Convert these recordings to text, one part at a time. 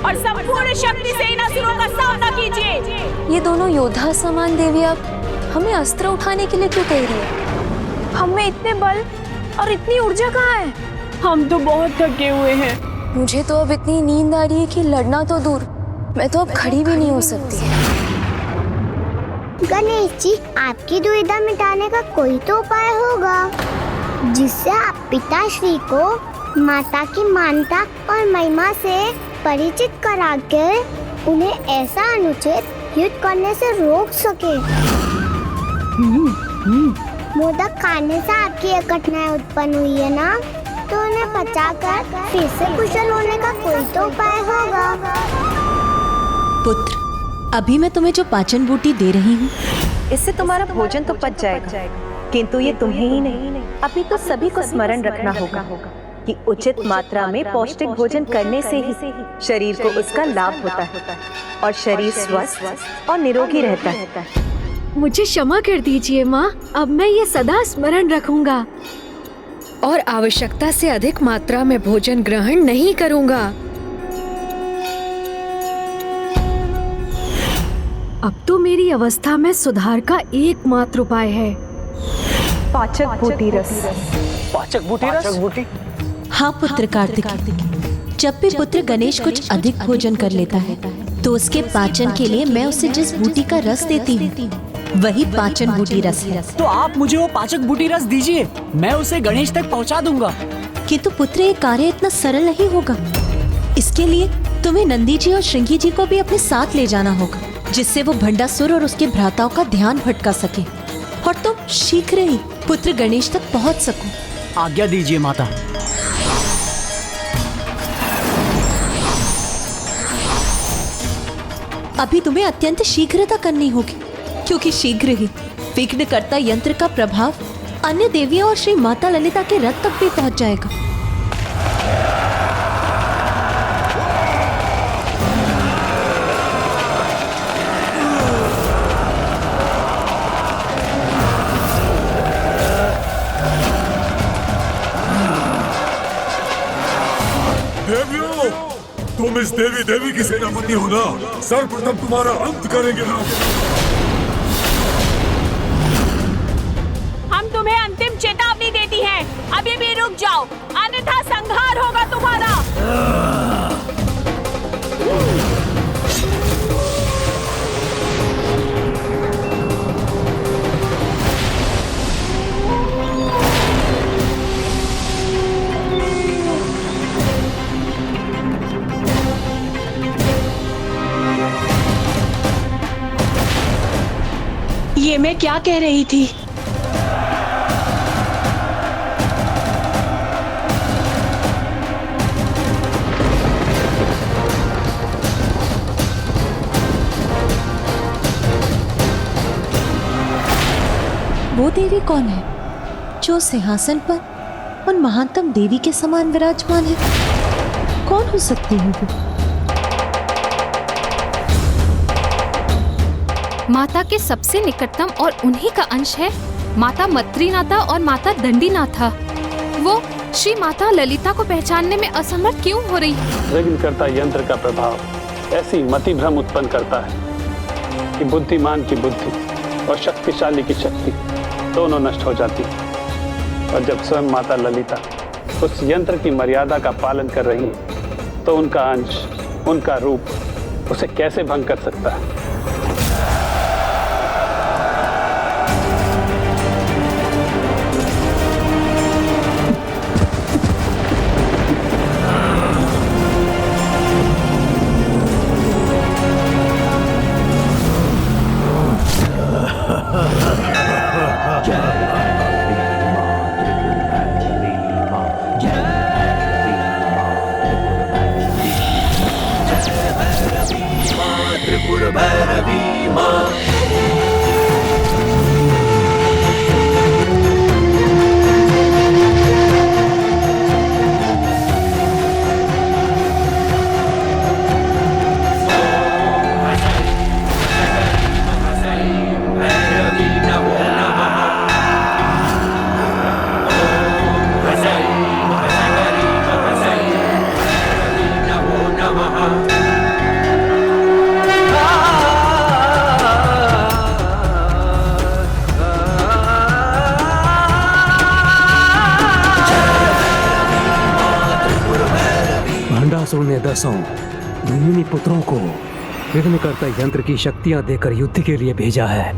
और संपूर्ण शक्ति से इन असुरों का सामना कीजिए। ये दोनों योद्धा समान देवी अब हमें अस्त्र उठाने के लिए क्यों कह रही है? हमें इतने बल और इतनी ऊर्जा कहाँ है? हम तो बहुत थके हुए हैं। मुझे तो अब इतनी नींद आ रही है कि लड़ना तो दूर, मैं तो अब खड़ी भी नहीं हो सकती। गणेश जी, आपकी दुविधा मिटाने का कोई तो उपाय होगा जिससे आप पिताश्री को माता की मानता और महिमा से परिचित कराकर उन्हें ऐसा अनुचित युद्ध करने से रोक सके। मोदक खाने से आपकी ये कठिनाई उत्पन्न हुई है ना, तो उन्हें पचाकर फिर से कुशल होने का कोई तो उपाय होगा। पुत्र, अभी मैं तुम्हें जो पाचन बूटी दे रही हूँ, इससे तुम्हारा भोजन तो पच जाएगा, किंतु ये तुम्हें ही नहीं, अभी तो सभी को स्मरण रखना होगा कि उचित मात्रा में पौष्टिक भोजन करने से ही शरीर को उसका लाभ होता है और शरीर स्वस्थ और निरोगी रहता है। मुझे क्षमा कर दीजिए माँ, अब मैं ये सदा स्मरण रखूंगा और आवश्यकता से अधिक मात्रा में भोजन ग्रहण नहीं करूंगा। अब तो मेरी अवस्था में सुधार का एकमात्र उपाय है पाचक बूटी रस। पाचक बूटी रस? हाँ पुत्र कार्तिकेय, जब भी पुत्र गणेश कुछ अधिक भोजन कर लेता है तो उसके पाचन के लिए मैं उसे जिस बूटी का रस देती हूँ वही पाचन बूटी रस है। तो आप मुझे वो पाचक बूटी रस दीजिए, मैं उसे गणेश तक पहुंचा दूंगा। किंतु पुत्र, ये कार्य इतना सरल नहीं होगा। इसके लिए तुम्हें नंदी जी और श्रृंगी जी को भी अपने साथ ले जाना होगा, जिससे वो भंडासुर और उसके भ्राताओं का ध्यान भटका सके और तुम शीघ्र ही पुत्र गणेश तक पहुंच सको। आज्ञा दीजिए माता। अभी तुम्हें अत्यंत शीघ्रता करनी होगी, क्योंकि शीघ्र ही विघ्नकर्ता यंत्र का प्रभाव अन्य देवियों और श्री माता ललिता के रथ तक भी पहुंच जाएगा। देवियों, तुम इस देवी की सेनापति हो ना, सर्वप्रथम तुम्हारा अंत करेंगे ना। हम तुम्हें अंतिम चेतावनी देती हैं, अभी भी रुक जाओ, अन्यथा संहार होगा तुम्हारा। ये मैं क्या कह रही थी? वो देवी कौन है जो सिंहासन पर उन महानतम देवी के समान विराजमान है? कौन हो सकती है वो? माता के सबसे निकटतम और उन्हीं का अंश है माता मत्रीनाथा और माता दंडीनाथा। वो श्री माता ललिता को पहचानने में असमर्थ क्यों हो रही? विघ्नकर्ता यंत्र का प्रभाव ऐसी मति भ्रम उत्पन्न करता है कि बुद्धिमान की बुद्धि और शक्तिशाली की शक्ति दोनों नष्ट हो जाती है। और जब स्वयं माता ललिता उस यंत्र की मर्यादा का पालन कर रही है तो उनका अंश, उनका रूप उसे कैसे भंग कर सकता है? त्रिपुर वृत्रासुर ने 10 मुनि पुत्रों को विघ्नकर्ता यंत्र की शक्तियां देकर युद्ध के लिए भेजा है।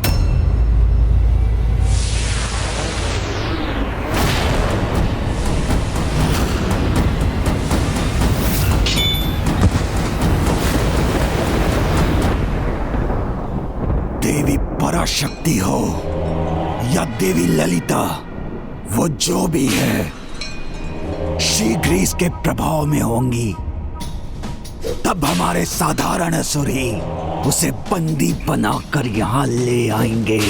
देवी पराशक्ति हो या देवी ललिता, वो जो भी है शीघ्र ही इसके प्रभाव में होंगी। तब हमारे साधारण असुर ही उसे बंदी बनाकर यहाँ ले आएंगे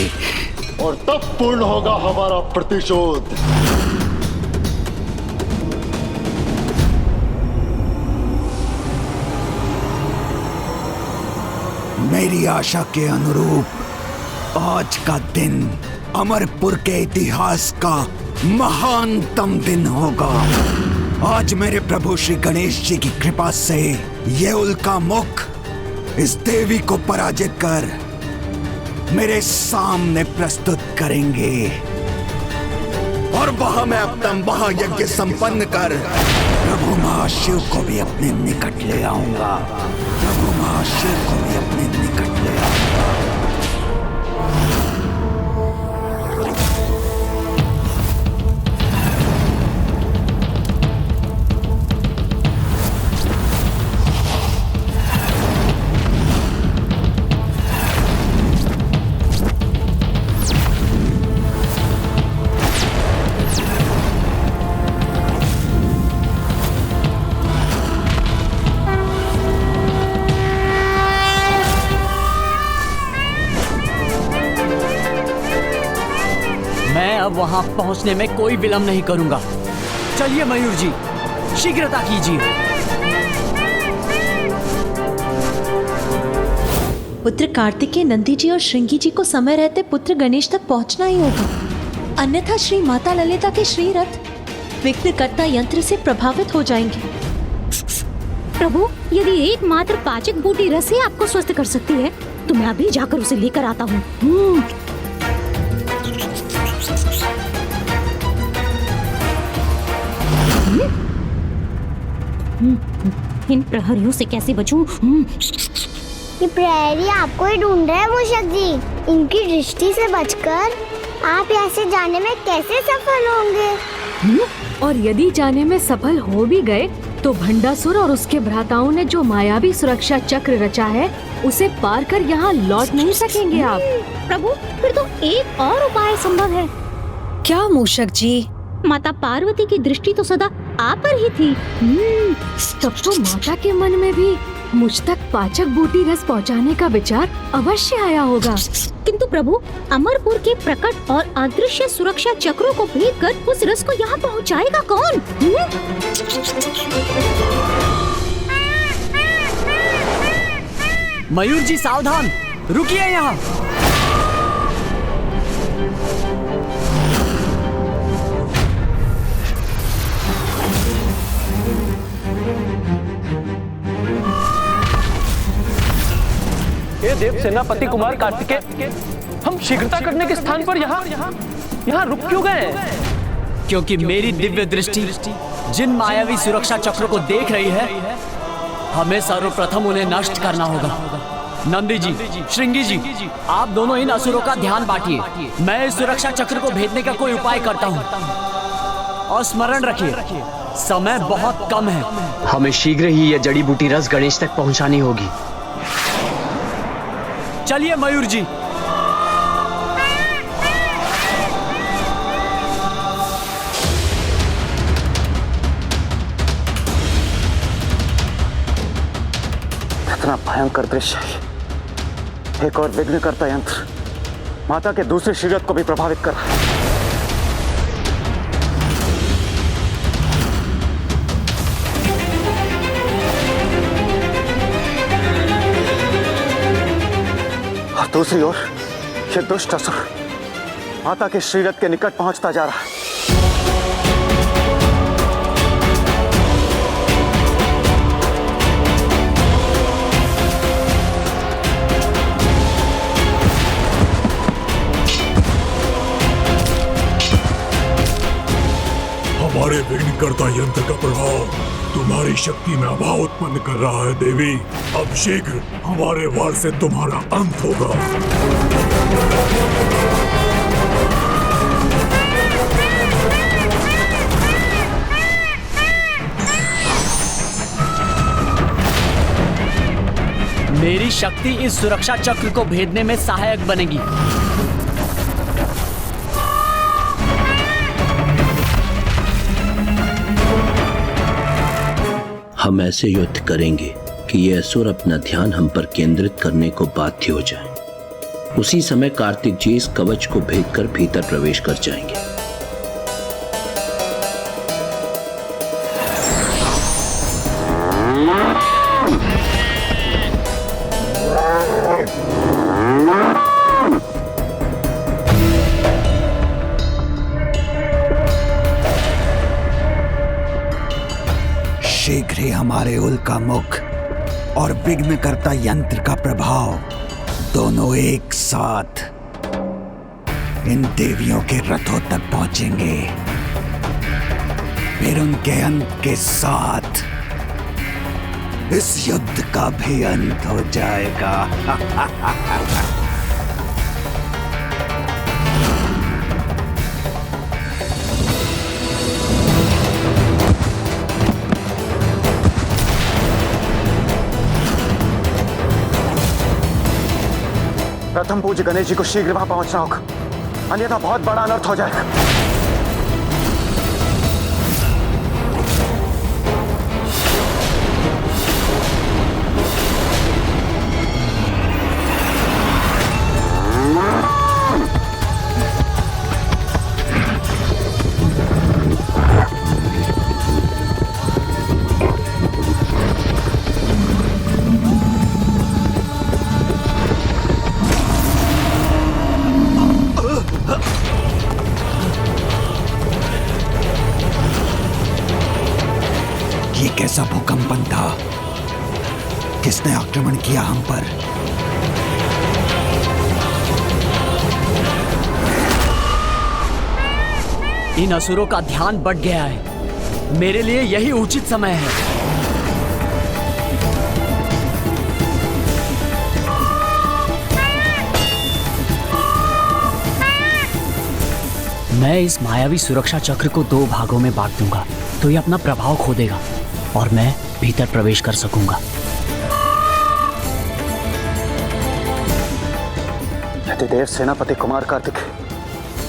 और तब पूर्ण होगा हमारा प्रतिशोध। मेरी आशा के अनुरूप आज का दिन अमरपुर के इतिहास का महानतम दिन होगा। आज मेरे प्रभु श्री गणेश जी की कृपा से ये उल्का मुख इस देवी को पराजित कर मेरे सामने प्रस्तुत करेंगे और वहां मैं अपना महायज्ञ संपन्न कर प्रभु महाशिव को भी अपने निकट ले आऊंगा। प्रभु महाशिव को भी अपने निकट ले आऊंगा। अब वहां पहुंचने में कोई विलंब नहीं करूंगा। चलिए मयूर जी, शीघ्रता कीजिए। पुत्र कार्तिकेय, नंदी जी और श्रृंगी जी को समय रहते पुत्र गणेश तक पहुंचना ही होगा, अन्यथा श्री माता ललिता के श्री रथ विघ्नकर्ता यंत्र से प्रभावित हो जाएंगे। प्रभु, यदि एकमात्र पाचक बूटी रस ही आपको स्वस्थ कर सकती है तो मैं अभी जाकर उसे लेकर आता हूँ। इन प्रहरियों से कैसे बचूं? ये प्रहरी आपको ही ढूंढ रहे हैं मूषक जी। इनकी दृष्टि से बचकर आप यहाँ से जाने में कैसे सफल होंगे? और यदि जाने में सफल हो भी गए तो भंडासुर और उसके भ्राताओं ने जो मायावी सुरक्षा चक्र रचा है उसे पार कर यहाँ लौट नहीं सकेंगे आप। प्रभु, फिर तो एक और उपाय संभव है। क्या मूषक जी? माता पार्वती की दृष्टि तो सदा आप पर ही थी। तब तो माता के मन में भी मुझ तक पाचक बूटी रस पहुंचाने का विचार अवश्य आया होगा। किंतु प्रभु, अमरपुर के प्रकट और अदृश्य सुरक्षा चक्रों को भेद कर उस रस को यहाँ पहुँचाएगा कौन? मयूर जी सावधान, रुकिए यहाँ। ये देव सेनापति कुमार कार्तिकेय, हम शीघ्रता करने के स्थान पर यहाँ रुक क्यों गए? क्योंकि मेरी दिव्य दृष्टि जिन मायावी सुरक्षा चक्रों को देख रही है, हमें सर्वप्रथम उन्हें नष्ट करना होगा। नंदी जी, श्रृंगी जी, आप दोनों इन असुरों का ध्यान बांटिए। मैं इस सुरक्षा चक्र को भेदने का कोई उपाय करता हूँ। और स्मरण रखिए, समय बहुत कम है। हमें शीघ्र ही यह जड़ी बूटी रस गणेश तक पहुंचानी होगी। चलिए मयूर जी। कितना भयंकर दृश्य है। एक और विघ्नकर्ता यंत्र माता के दूसरे शरीर को भी प्रभावित कर रहा है। और दूसरी ओर ये दुष्ट असुर माता के शरीर के निकट पहुंचता जा रहा है। हमारे विघ्नकर्ता यंत्र का प्रभाव तुम्हारी शक्ति में अभाव उत्पन्न कर रहा है देवी। अब शीघ्र हमारे वार से तुम्हारा अंत होगा। मेरी शक्ति इस सुरक्षा चक्र को भेदने में सहायक बनेगी। हम ऐसे युद्ध करेंगे कि ये असुर अपना ध्यान हम पर केंद्रित करने को बाध्य हो जाएं। उसी समय कार्तिक जी इस कवच को भेदकर भीतर प्रवेश कर जाएंगे। शीघ्र ही हमारे उल्का मुख और विघ्नकर्ता यंत्र का प्रभाव दोनों एक साथ इन देवियों के रथों तक पहुंचेंगे। फिर उनके अंत के साथ इस युद्ध का भी अंत हो जाएगा। प्रथम पूज्य गणेश जी को शीघ्र वहां पहुंचना होगा, अन्यथा बहुत बड़ा अनर्थ हो जाएगा। कैसा भूकंपन था? किसने आक्रमण किया हम पर? इन असुरों का ध्यान बढ़ गया है। मेरे लिए यही उचित समय है। मैं इस मायावी सुरक्षा चक्र को 2 भागों में बांट दूंगा, तो ये अपना प्रभाव खो देगा और मैं भीतर प्रवेश कर सकूंगा। यदि देव सेनापति कुमार कार्तिक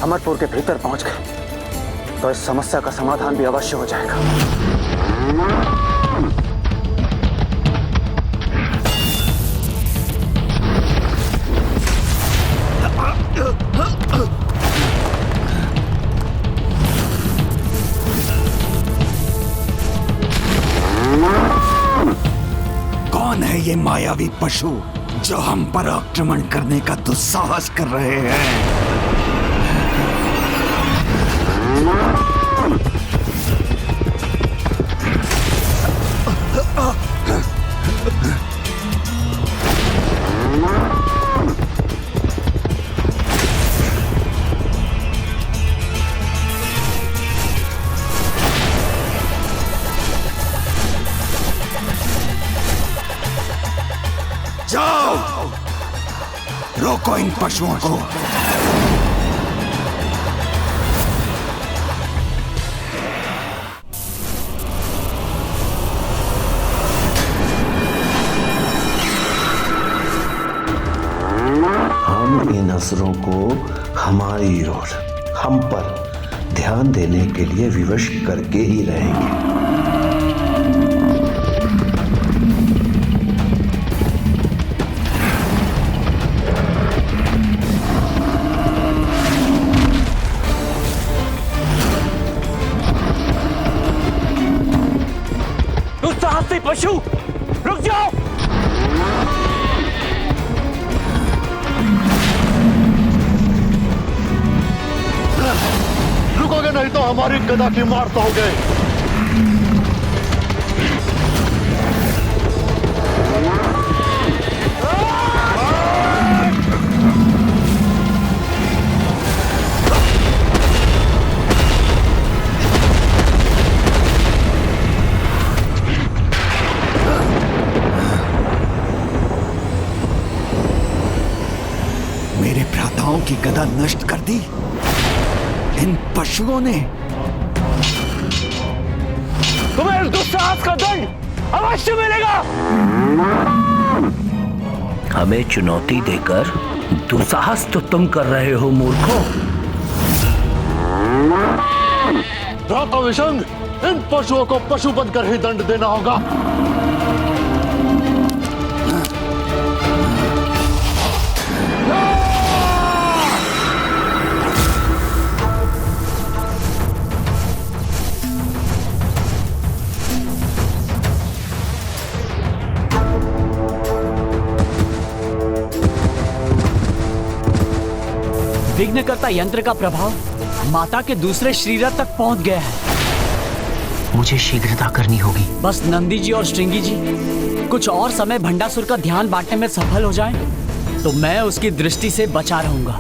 अमरपुर के भीतर पहुंच गए तो इस समस्या का समाधान भी अवश्य हो जाएगा। कौन है ये मायावी पशु जो हम पर आक्रमण करने का दुस्साहस कर रहे हैं? जाओ, रोको इन पशुओं को। हम इन असुरों को हमारी ओर, हम पर ध्यान देने के लिए विवश करके ही रहेंगे। पशु रुक जाओ। रुकोगे नहीं तो हमारी गदा की मार पाओगे। गदा नष्ट कर दी इन पशुओं ने। तुम्हें इस दुस्साहस का दंड अवश्य मिलेगा। हमें चुनौती देकर दुस्साहस तो तुम कर रहे हो मूर्खों। भ्राता विशंग, इन पशुओं को पशु बनकर ही दंड देना होगा। विघ्नकर्ता यंत्र का प्रभाव माता के दूसरे शरीर तक पहुंच गया है। मुझे शीघ्रता करनी होगी। बस नंदी जी और श्रृंगी जी कुछ और समय भंडासुर का ध्यान बांटने में सफल हो जाएं, तो मैं उसकी दृष्टि से बचा रहूंगा।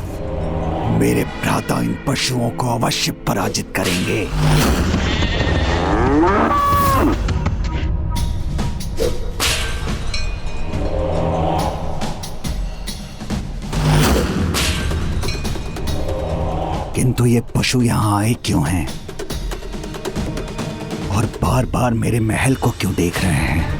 मेरे भ्राता इन पशुओं को अवश्य पराजित करेंगे। किंतु ये पशु यहां आए क्यों हैं? और बार बार मेरे महल को क्यों देख रहे हैं?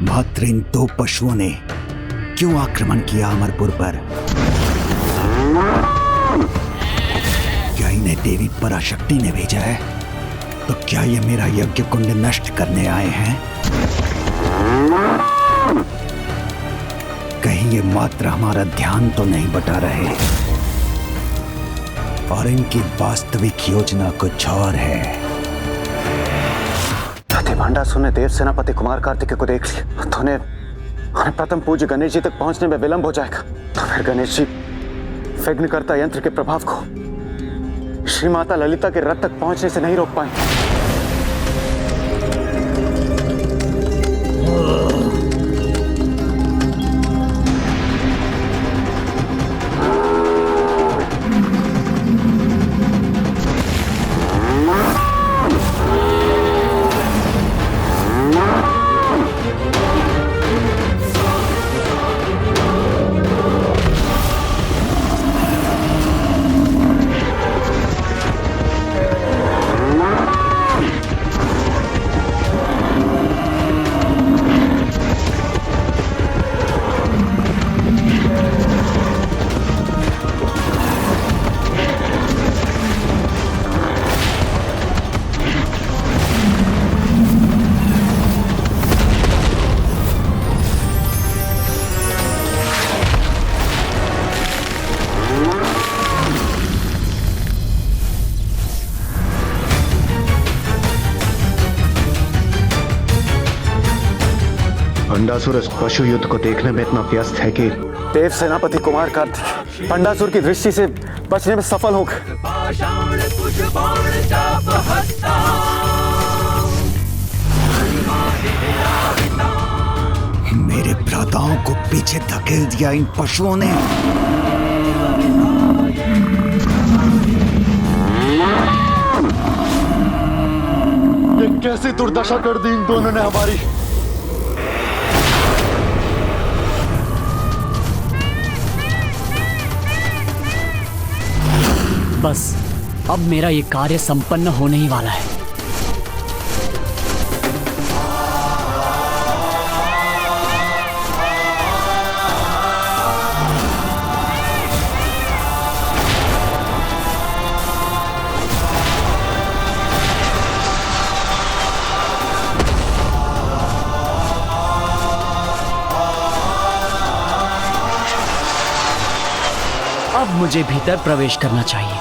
मात्र इन दो पशुओं ने क्यों आक्रमण किया अमरपुर पर? क्या इन्हें देवी पराशक्ति ने भेजा है? तो क्या ये मेरा यज्ञ कुंड नष्ट करने आए हैं? कहीं ये मात्र हमारा ध्यान तो नहीं बटा रहे और इनकी वास्तविक योजना कुछ और है। भंडासुर ने देव सेनापति कुमार कार्तिकेय को देख लिया तो उन्हें प्रथम पूज्य गणेश जी तक पहुंचने में विलंब हो जाएगा। तो फिर गणेश जी विघ्नकर्ता यंत्र के प्रभाव को श्री माता ललिता के रथ तक पहुंचने से नहीं रोक पाएंगे। भंडासुर इस पशु युद्ध को देखने में इतना व्यस्त है कि देव सेनापति कुमार कार्तिकेय भंडासुर की दृष्टि से बचने में सफल हो गए। मेरे भ्राताओं को पीछे धकेल दिया इन पशुओं ने। ये कैसी दुर्दशा कर दी इन दोनों ने हमारी। बस अब मेरा ये कार्य संपन्न होने ही वाला है। अब मुझे भीतर प्रवेश करना चाहिए।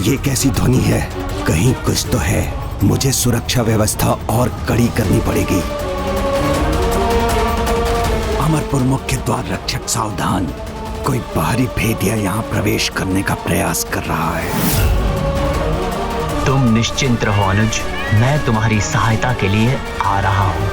ये कैसी ध्वनि है? कहीं कुछ तो है। मुझे सुरक्षा व्यवस्था और कड़ी करनी पड़ेगी। अमरपुर मुख्य द्वार रक्षक सावधान, कोई बाहरी भेदिया यहाँ प्रवेश करने का प्रयास कर रहा है। तुम निश्चिंत रहो अनुज, मैं तुम्हारी सहायता के लिए आ रहा हूँ।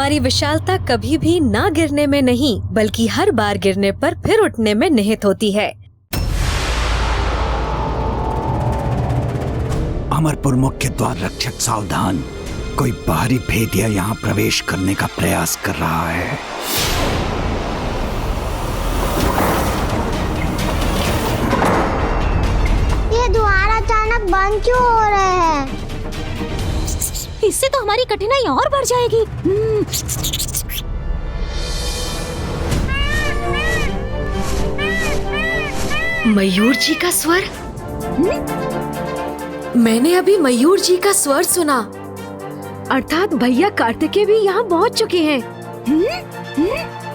हमारी विशालता कभी भी ना गिरने में नहीं, बल्कि हर बार गिरने पर फिर उठने में निहित होती है। अमरपुर मुख्य द्वार रक्षक सावधान, कोई बाहरी भेदिया यहाँ प्रवेश करने का प्रयास कर रहा है। ये द्वार अचानक बंद क्यों हो रहे हैं? इससे तो हमारी कठिनाई और बढ़ जाएगी। मयूर जी का स्वर? मैंने अभी मयूर जी का स्वर सुना। अर्थात भैया कार्तिकेय भी यहाँ पहुँच चुके हैं।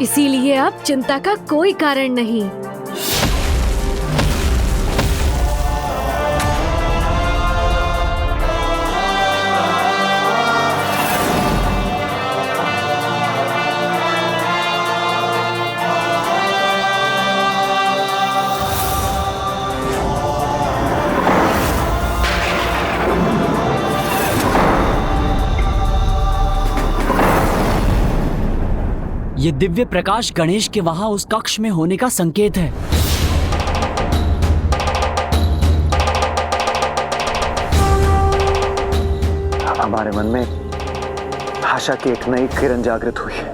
इसीलिए अब चिंता का कोई कारण नहीं। ये दिव्य प्रकाश गणेश के वहां उस कक्ष में होने का संकेत है। हमारे मन में आशा की एक नई किरण जागृत हुई है।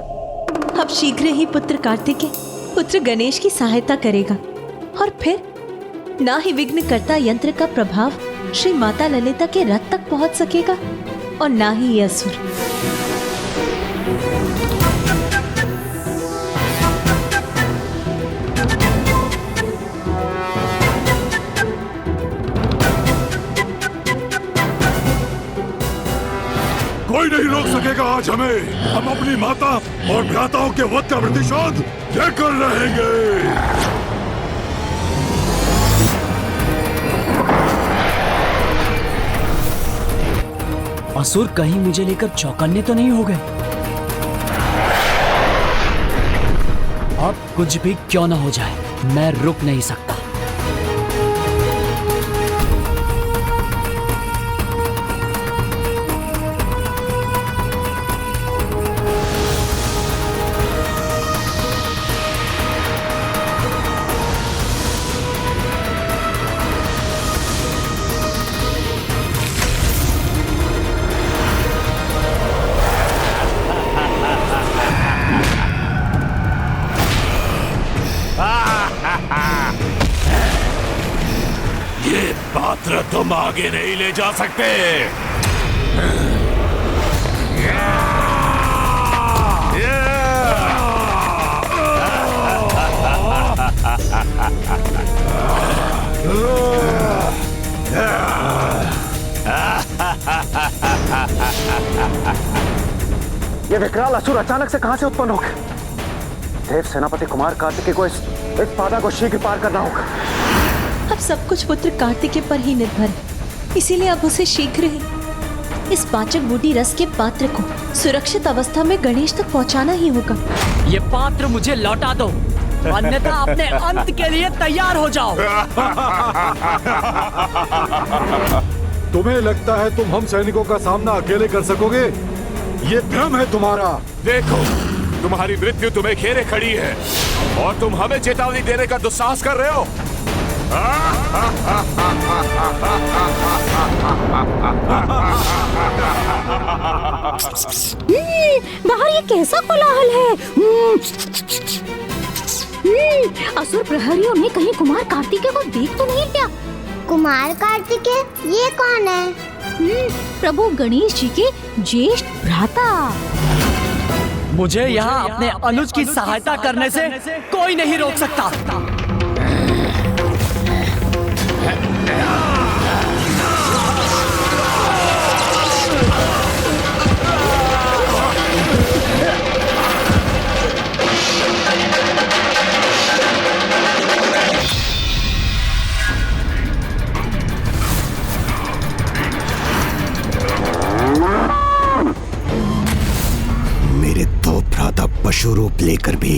अब शीघ्र ही पुत्र कार्तिकेय पुत्र गणेश की सहायता करेगा और फिर ना ही विघ्नकर्ता यंत्र का प्रभाव श्री माता ललिता के रथ तक पहुंच सकेगा और ना ही ये असुर। कोई नहीं रोक सकेगा आज हमें। हम अपनी माता और भ्राताओं के वध का प्रतिशोध लेकर रहेंगे। असुर कहीं मुझे लेकर चौकन्ने तो नहीं हो गए? अब कुछ भी क्यों ना हो जाए, मैं रुक नहीं सकता। ये पात्र तुम आगे नहीं ले जा सकते। ये विकराल असुर अचानक से कहां से उत्पन्न हो गए? देव सेनापति कुमार कार्तिकेय को इस बाधा को शीघ्र पार करना होगा। अब सब कुछ पुत्र कार्तिकेय पर ही निर्भर है, इसीलिए अब उसे शीघ्र ही इस पाचक बूटी रस के पात्र को सुरक्षित अवस्था में गणेश तक पहुंचाना ही होगा। ये पात्र मुझे लौटा दो, अन्यथा अपने अंत के लिए तैयार हो जाओ। तुम्हें लगता है तुम हम सैनिकों का सामना अकेले कर सकोगे? ये भ्रम है तुम्हारा। देखो, तुम्हारी मृत्यु तुम्हें घेरे खड़ी है और तुम हमें चेतावनी देने का दुस्साहस कर रहे हो। बाहर ये कैसा कोलाहल है? असुर प्रहरियों में कहीं कुमार कार्तिकेय को देख तो नहीं क्या? कुमार कार्तिकेय ये कौन है? प्रभु गणेश जी के ज्येष्ठ भ्राता। मुझे यहाँ अपने अनुज की सहायता करने से कोई नहीं रोक सकता। मेरे दो भ्राता पशु रूप लेकर भी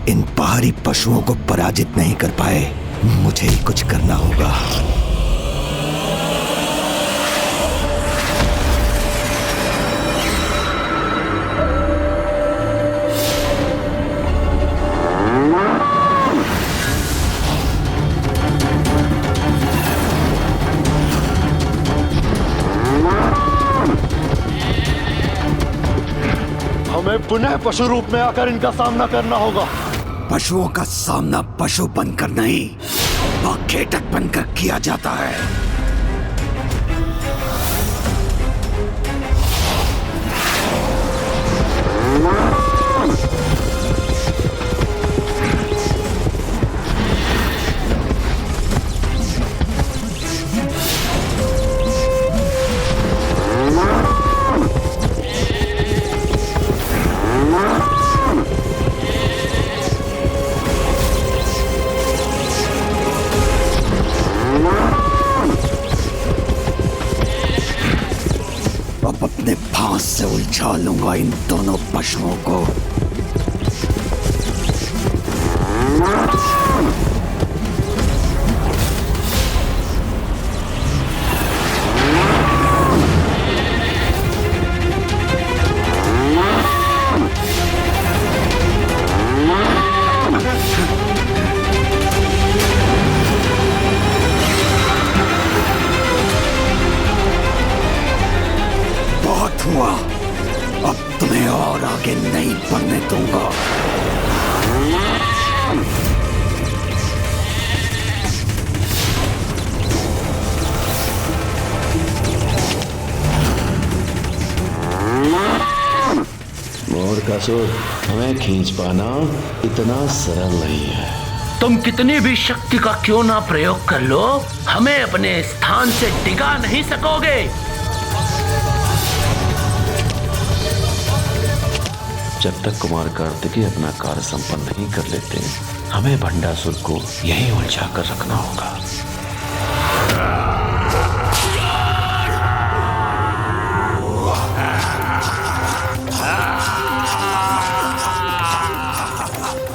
इन बाहरी पशुओं को पराजित नहीं कर पाए। मुझे ही कुछ करना होगा। हमें पुनः पशु रूप में आकर इनका सामना करना होगा। पशुओं का सामना पशु बनकर नहीं, बाखेटक बनकर किया जाता है। अब अपने फांस से उलझा लूंगा इन दोनों पशुओं को। बहुत हुआ, अब तुम्हें और आगे नहीं बढ़ने दूंगा। मोर का सुर हमें खींच पाना इतना सरल नहीं है। तुम कितनी भी शक्ति का क्यों ना प्रयोग कर लो, हमें अपने स्थान से डिगा नहीं सकोगे। जब तक कुमार कार्तिकेय अपना कार्य संपन्न नहीं कर लेते, हमें भंडासुर को यहीं उलझा कर रखना होगा।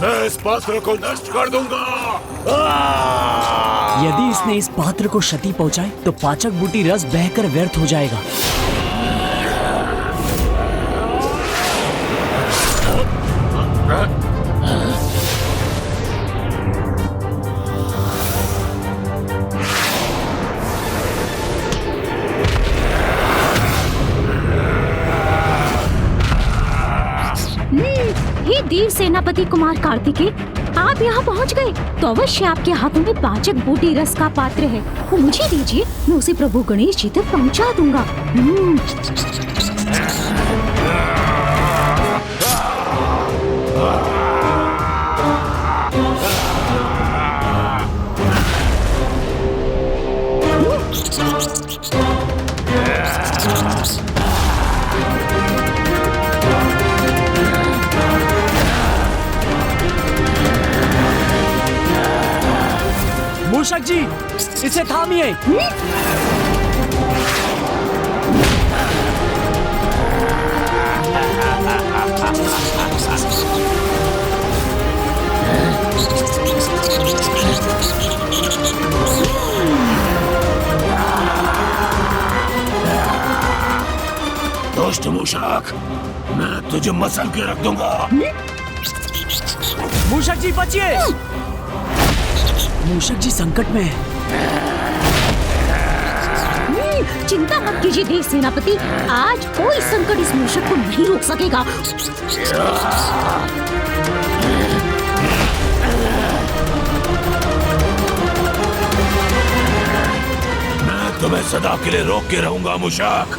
मैं इस पात्र को नष्ट कर दूंगा। यदि इसने इस पात्र को क्षति पहुंचाई तो पाचक बूटी रस बहकर व्यर्थ हो जाएगा। हे देव सेनापति कुमार कार्तिकेय, आप यहाँ पहुँच गए तो अवश्य आपके हाथों में पाचक बूटी रस का पात्र है, वो मुझे दीजिए, मैं उसे प्रभु गणेश जी तक पहुँचा दूंगा। मूषक जी, इसे थामिए। दुष्ट मूषक, मैं तुझे मसल के रख दूंगा। मूषक जी बचिए, मूषक जी संकट में है। चिंता मत कीजिए देव सेनापति, आज कोई संकट इस मूषक को नहीं रोक सकेगा। मैं तुम्हें सदा के लिए रोक के रहूंगा मूषक।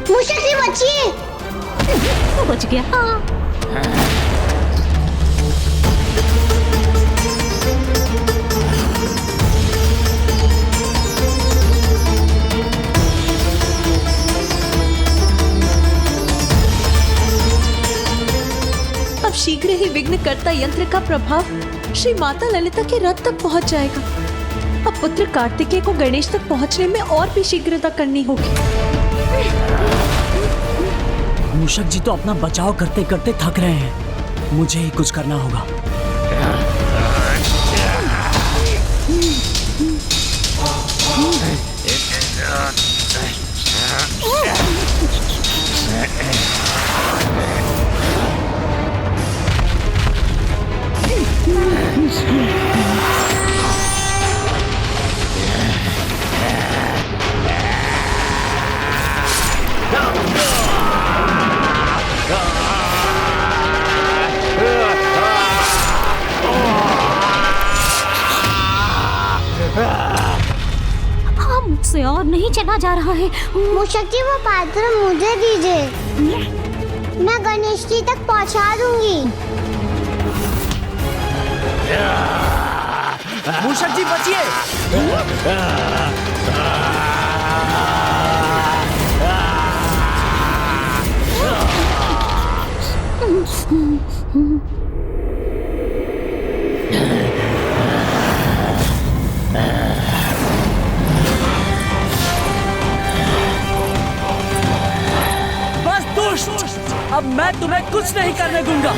मूषक जी बचिए। वो बच गया। अब शीघ्र ही विघ्नकर्ता यंत्र का प्रभाव श्री माता ललिता के रथ तक पहुंच जाएगा। अब पुत्र कार्तिकेय को गणेश तक पहुंचने में और भी शीघ्रता करनी होगी। मूषक जी तो अपना बचाव करते करते थक रहे हैं, मुझे ही कुछ करना होगा। No! से और नहीं चला जा रहा है। मूषक जी, वो पात्र मुझे दीजिए, मैं गणेश जी तक पहुंचा दूंगी। मूषक जी बचिए। बस दुष्ट, अब मैं तुम्हें कुछ नहीं करने दूंगा।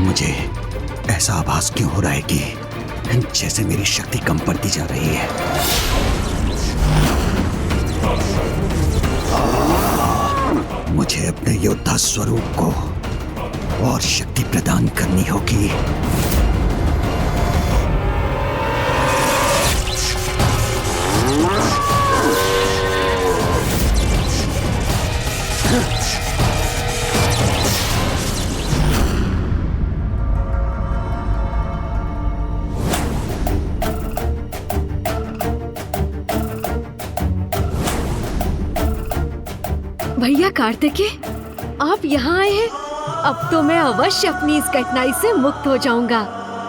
मुझे ऐसा आभास क्यों हो रहा है कि जैसे मेरी शक्ति कम पड़ती जा रही है। मुझे अपने योद्धा स्वरूप को और शक्ति प्रदान करनी होगी। भैया कार्तिकेय, आप यहाँ आए हैं। अब तो मैं अवश्य अपनी इस कठिनाई से मुक्त हो जाऊंगा।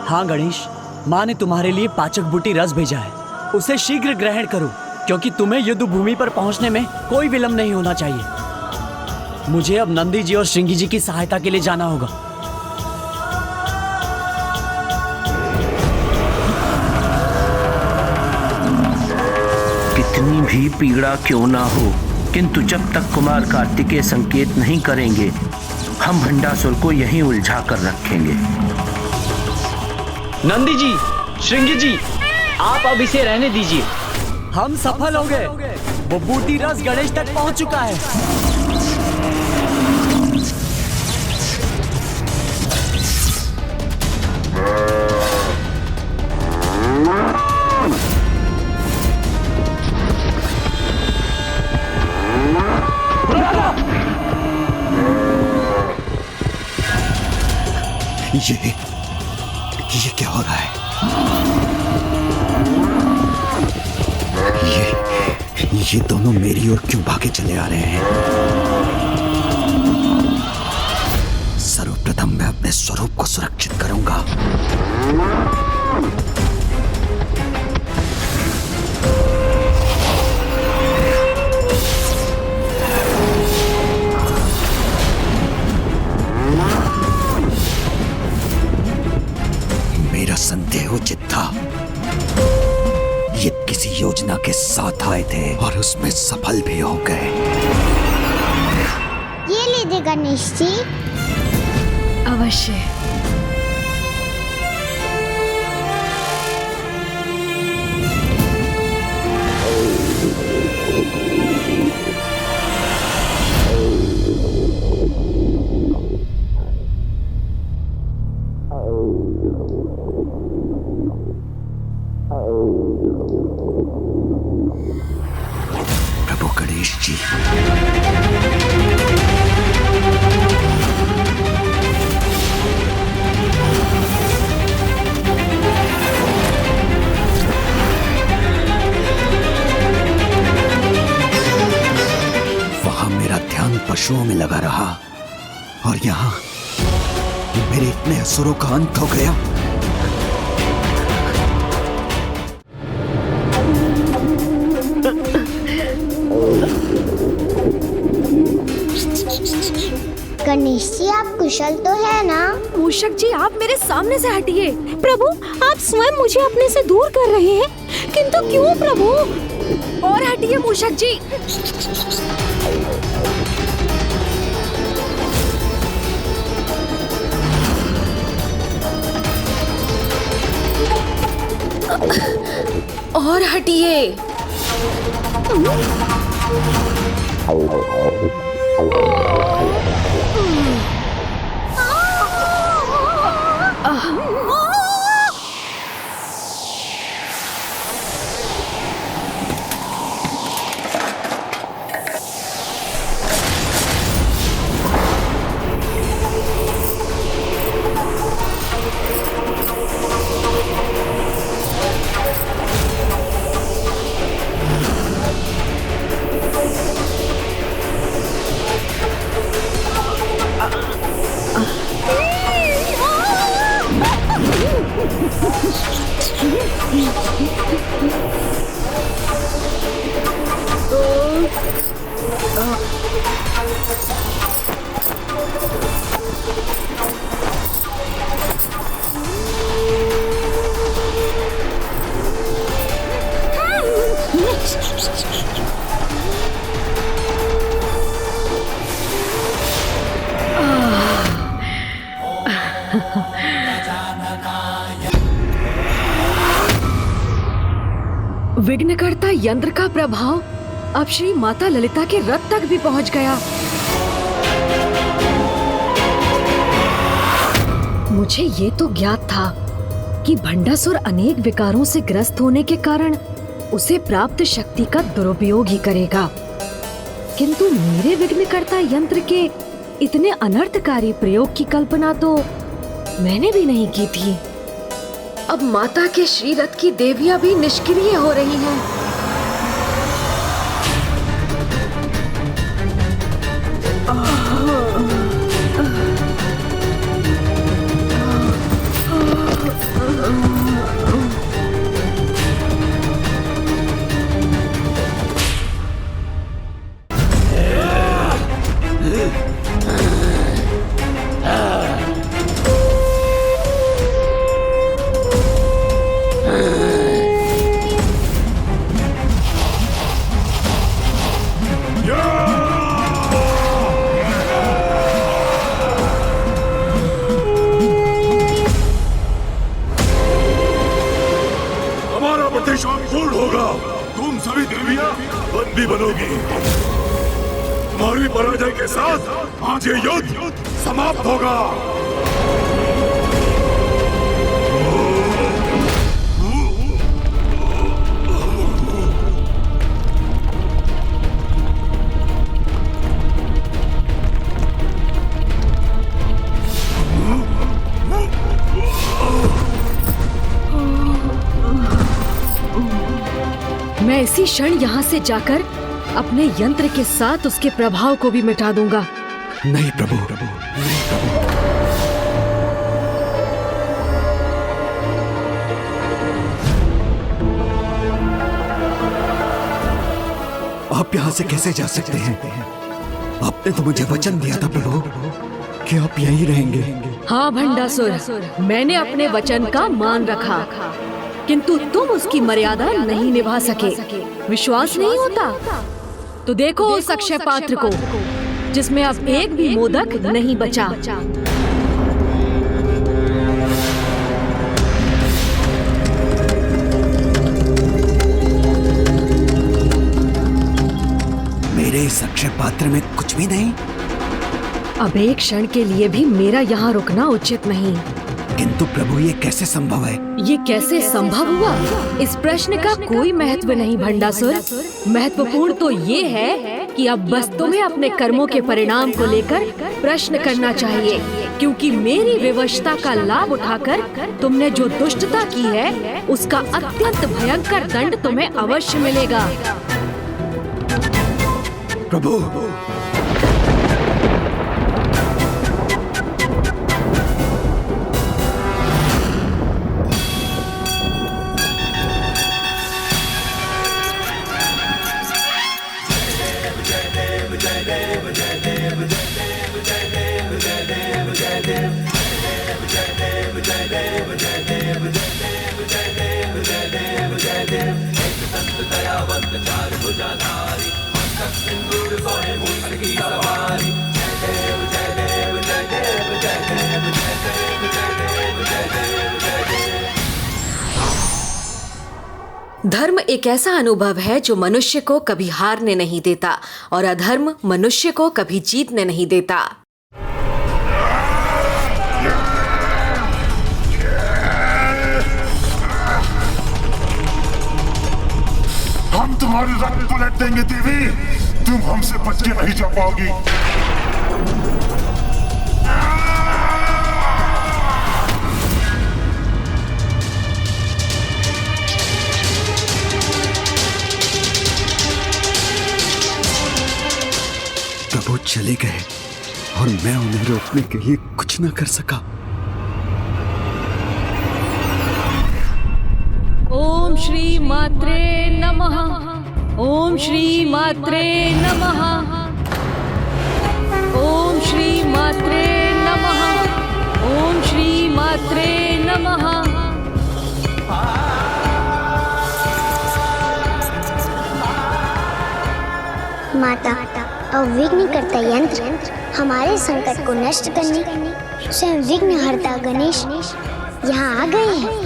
हाँ गणेश, माँ ने तुम्हारे लिए पाचक बूटी रस भेजा है, उसे शीघ्र ग्रहण करो, क्योंकि तुम्हें युद्ध भूमि पर पहुँचने में कोई विलंब नहीं होना चाहिए। मुझे अब नंदी जी और श्रृंगी जी की सहायता के लिए जाना होगा। कितनी भी पीड़ा क्यों ना हो, किंतु जब तक कुमार कार्तिकेय संकेत नहीं करेंगे, हम भंडासुर को यहीं उलझा कर रखेंगे। नंदी जी, श्रृंगी जी, आप अब इसे रहने दीजिए। हम सफल हो गए। वो बूटी रस गणेश तक पहुंच चुका है। ये क्या हो रहा है? ये दोनों मेरी ओर क्यों भागे चले आ रहे हैं? सर्वप्रथम मैं अपने स्वरूप को सुरक्षित करूंगा। मेरा संदेह उचित था। ये किसी योजना के साथ आए थे और उसमें सफल भी हो गए। ये लीजिए गणेश जी। अवश्य। प्रभु गणेश जी, वहां मेरा ध्यान पशुओं में लगा रहा और यहाँ मेरे इतने असुरों का अंत हो गया। गणेश जी, आप कुशल तो है ना? मूषक जी, आप मेरे सामने से हटिए। प्रभु, आप स्वयं मुझे अपने से दूर कर रहे हैं, किंतु क्यों प्रभु? और हटिए मूषक जी। और हटिए। विघ्नकर्ता यंत्र का प्रभाव अब श्री माता ललिता के रथ तक भी पहुंच गया। मुझे ये तो ज्ञात था कि भंडासुर अनेक विकारों से ग्रस्त होने के कारण उसे प्राप्त शक्ति का दुरुपयोग ही करेगा, किंतु मेरे विघ्नकर्ता यंत्र के इतने अनर्थकारी प्रयोग की कल्पना तो मैंने भी नहीं की थी। अब माता के श्री रथ की देवियां भी निष्क्रिय हो रही हैं। पूर्ण होगा। तुम सभी देवियां बंदी बनोगी। तुम्हारी पराजय के साथ आज ये युद्ध समाप्त होगा। मैं इसी क्षण यहाँ से जाकर अपने यंत्र के साथ उसके प्रभाव को भी मिटा दूंगा। नहीं प्रभु, आप यहाँ से कैसे जा सकते हैं? आपने तो मुझे वचन दिया था प्रभु कि आप यहीं रहेंगे। हाँ भंडासुर, मैंने अपने वचन का मान रखा, किंतु तुम उसकी मर्यादा नहीं निभा सके। विश्वास नहीं होता तो देखो उस अक्षय पात्र को जिसमें अब एक भी मोदक नहीं बचा। मेरे इस अक्षय पात्र में कुछ भी नहीं। अब एक क्षण के लिए भी मेरा यहाँ रुकना उचित नहीं। किंतु प्रभु ये कैसे संभव है? ये कैसे संभव हुआ? इस प्रश्न का कोई महत्व नहीं भंडासुर। महत्वपूर्ण तो ये है कि अब बस तुम्हें अपने कर्मों के परिणाम को लेकर प्रश्न करना चाहिए, क्योंकि मेरी विवशता का लाभ उठाकर तुमने जो दुष्टता की है उसका अत्यंत भयंकर दंड तुम्हें अवश्य मिलेगा। प्रभु, धर्म एक ऐसा अनुभव है जो मनुष्य को कभी हारने नहीं देता और अधर्म मनुष्य को कभी जीतने नहीं देता। हम तुम्हारी रक्त पलट देंगे देवी, तुम हमसे बच के नहीं जा पाओगी। प्रभु चले गए और मैं उन्हें रोकने के लिए कुछ न कर सका। ओम श्री मात्रे नमः। ओम श्री मात्रे नमः। माता और विघ्नकर्ता यंत्र हमारे संकट को नष्ट करने स्वयं विघ्नहर्ता गणेश यहाँ आ गए हैं।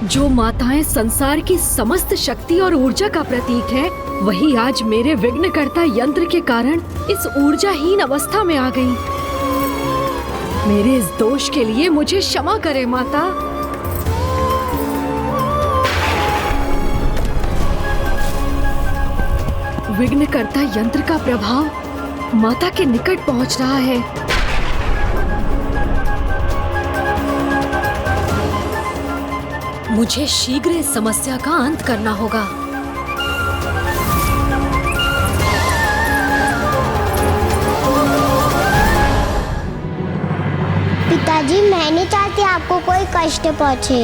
जो माताएं संसार की समस्त शक्ति और ऊर्जा का प्रतीक है, वही आज मेरे विघ्नकर्ता यंत्र के कारण इस ऊर्जाहीन अवस्था में आ गई। मेरे इस दोष के लिए मुझे क्षमा करे माता। विघ्नकर्ता यंत्र का प्रभाव माता के निकट पहुंच रहा है। मुझे शीघ्र इस समस्या का अंत करना होगा। पिताजी, मैं नहीं चाहती आपको कोई कष्ट पहुंचे।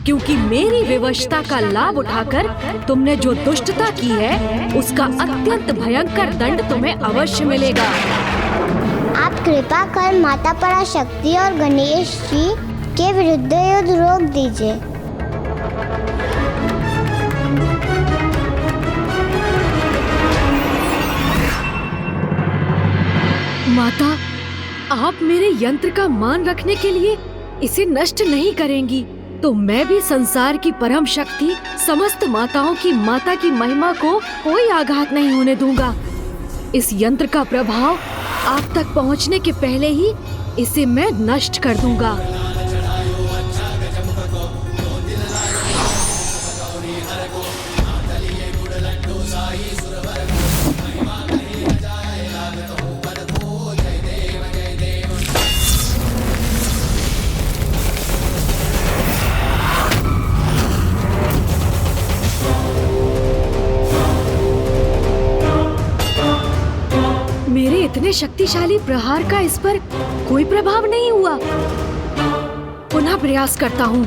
क्योंकि मेरी विवशता का लाभ उठाकर तुमने जो दुष्टता की है, उसका अत्यंत भयंकर दंड तुम्हें अवश्य मिलेगा। आप कृपा कर माता पराशक्ति और गणेश जी के विरुद्ध युद्ध रोक दीजिए। माता, आप मेरे यंत्र का मान रखने के लिए इसे नष्ट नहीं करेंगी, तो मैं भी संसार की परम शक्ति समस्त माताओं की माता की महिमा को कोई आघात नहीं होने दूंगा। इस यंत्र का प्रभाव आप तक पहुंचने के पहले ही इसे मैं नष्ट कर दूंगा। मेरे इतने शक्तिशाली प्रहार का इस पर कोई प्रभाव नहीं हुआ। पुनः प्रयास करता हूँ।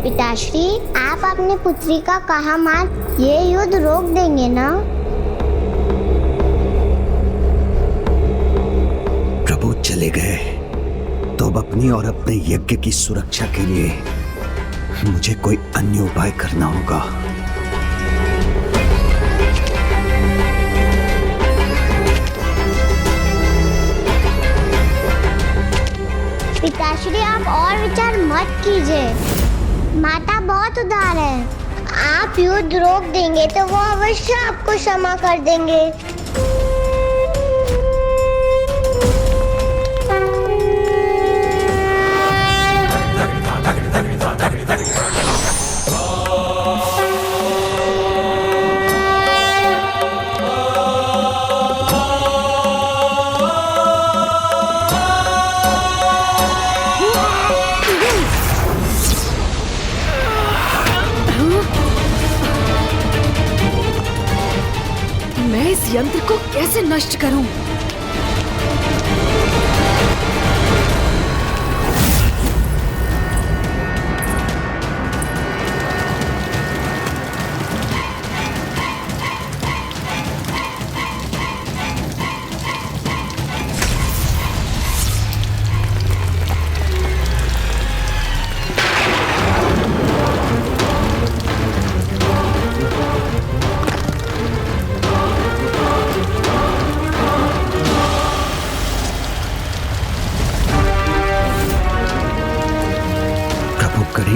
पिताश्री, आप अपनी पुत्री का कहा मान ये युद्ध रोक देंगे ना? प्रभु चले गए तो अब अपनी और अपने यज्ञ की सुरक्षा के लिए मुझे कोई अन्य उपाय करना होगा। पिताश्री, आप और विचार मत कीजिए। माता बहुत उदार है। आप युद्ध रोक देंगे तो वो अवश्य आपको क्षमा कर देंगे। मैं इस यंत्र को कैसे नष्ट करूं?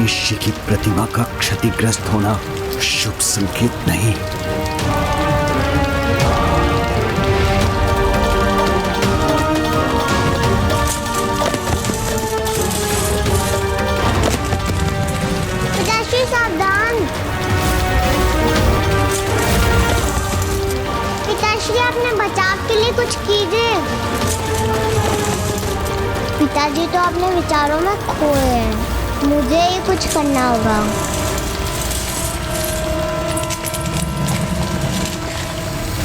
गणेश जी की प्रतिमा का क्षतिग्रस्त होना शुभ संकेत नहीं। पिताश्री सावधान। पिताश्री अपने बचाव के लिए कुछ कीजिए। पिताजी तो अपने विचारों में खोए हैं, मुझे ही कुछ करना होगा।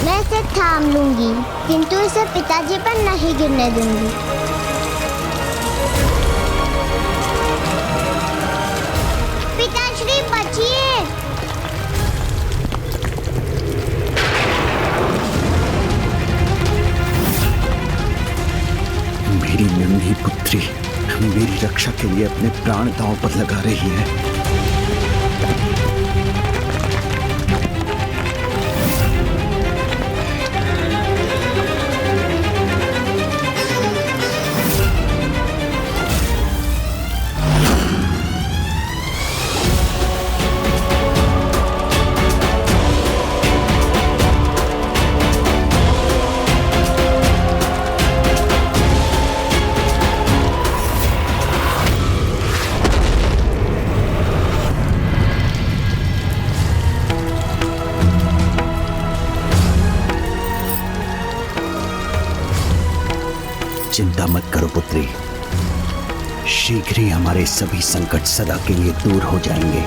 मैं इसे थाम लूंगी, किंतु इसे पिताजी पर नहीं गिरने दूंगी। पिताश्री बचिए। मेरी नन्ही पुत्री मेरी रक्षा के लिए अपने प्राण दांव पर लगा रही है। चिंता मत करो पुत्री, शीघ्र ही हमारे सभी संकट सदा के लिए दूर हो जाएंगे।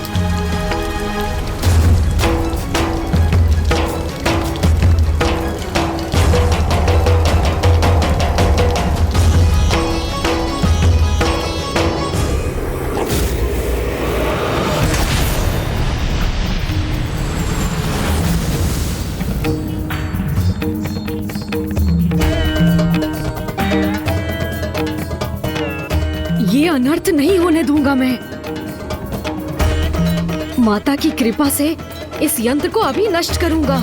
ये अनर्थ नहीं होने दूंगा मैं। माता की कृपा से इस यंत्र को अभी नष्ट करूंगा।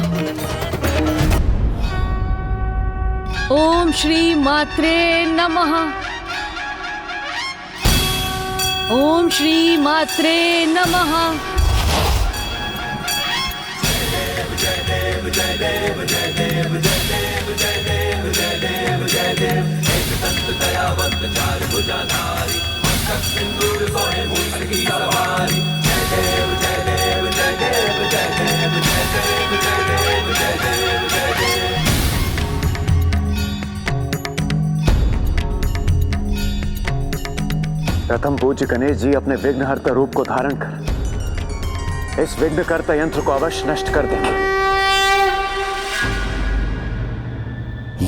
ओम श्री मात्रे नमः। ओम श्री मात्रे नमः। प्रथम पूज्य गणेश जी अपने विघ्नहर्ता रूप को धारण कर इस विघ्नकर्ता यंत्र को अवश्य नष्ट कर देंगे।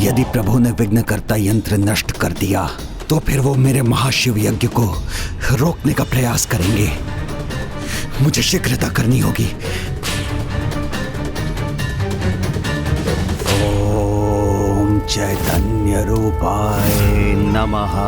यदि प्रभु ने विघ्नकर्ता यंत्र नष्ट कर दिया तो फिर वो मेरे महाशिव यज्ञ को रोकने का प्रयास करेंगे। मुझे शीघ्रता करनी होगी। ओम चैतन्य रूपाय नमः।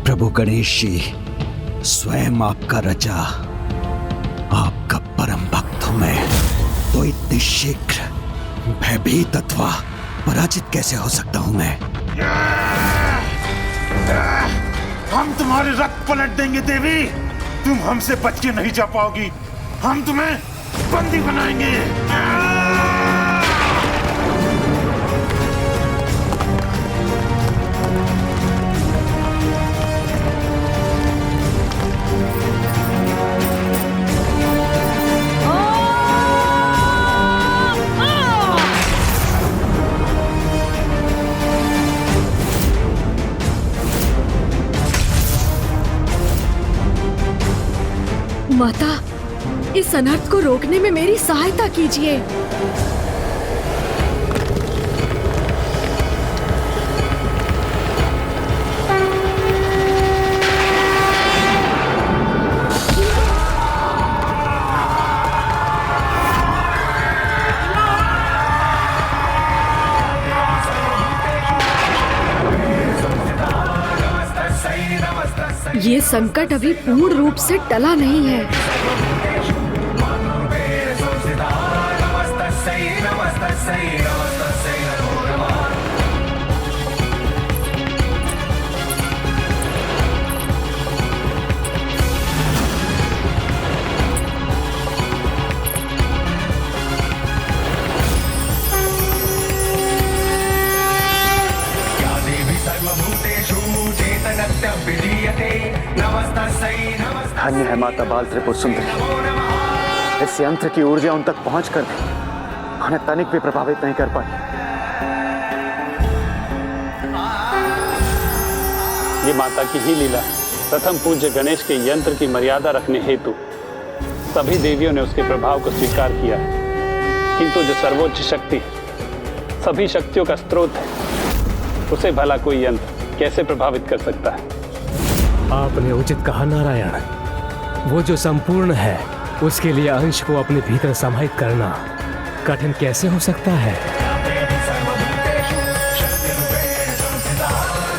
प्रभु गणेश जी स्वयं आपका रचा, आपका परम भक्त हूं मैं, तो इतने शीघ्र भयभीत अथवा पराजित कैसे हो सकता हूं मैं? हम तुम्हारे रथ पलट देंगे देवी। तुम हमसे बच के नहीं जा पाओगी। हम तुम्हें बंदी बनाएंगे। माता, इस अनर्थ को रोकने में मेरी सहायता कीजिए। ये संकट अभी पूर्ण रूप से टला नहीं है। धन्य है माता बाल त्रिपुर सुंदरी। इस यंत्र की ऊर्जा उन तक पहुंचकर भी उन्हें तनिक भी प्रभावित नहीं कर पाई। ये माता की ही लीला। प्रथम पूज्य गणेश के यंत्र की मर्यादा रखने हेतु सभी देवियों ने उसके प्रभाव को स्वीकार किया है, किंतु जो सर्वोच्च शक्ति सभी शक्तियों का स्रोत है, उसे भला कोई यंत्र कैसे प्रभावित कर सकता है? आपने उचित कहा नारायण। वो जो संपूर्ण है उसके लिए अंश को अपने भीतर समाहित करना कठिन कैसे हो सकता है?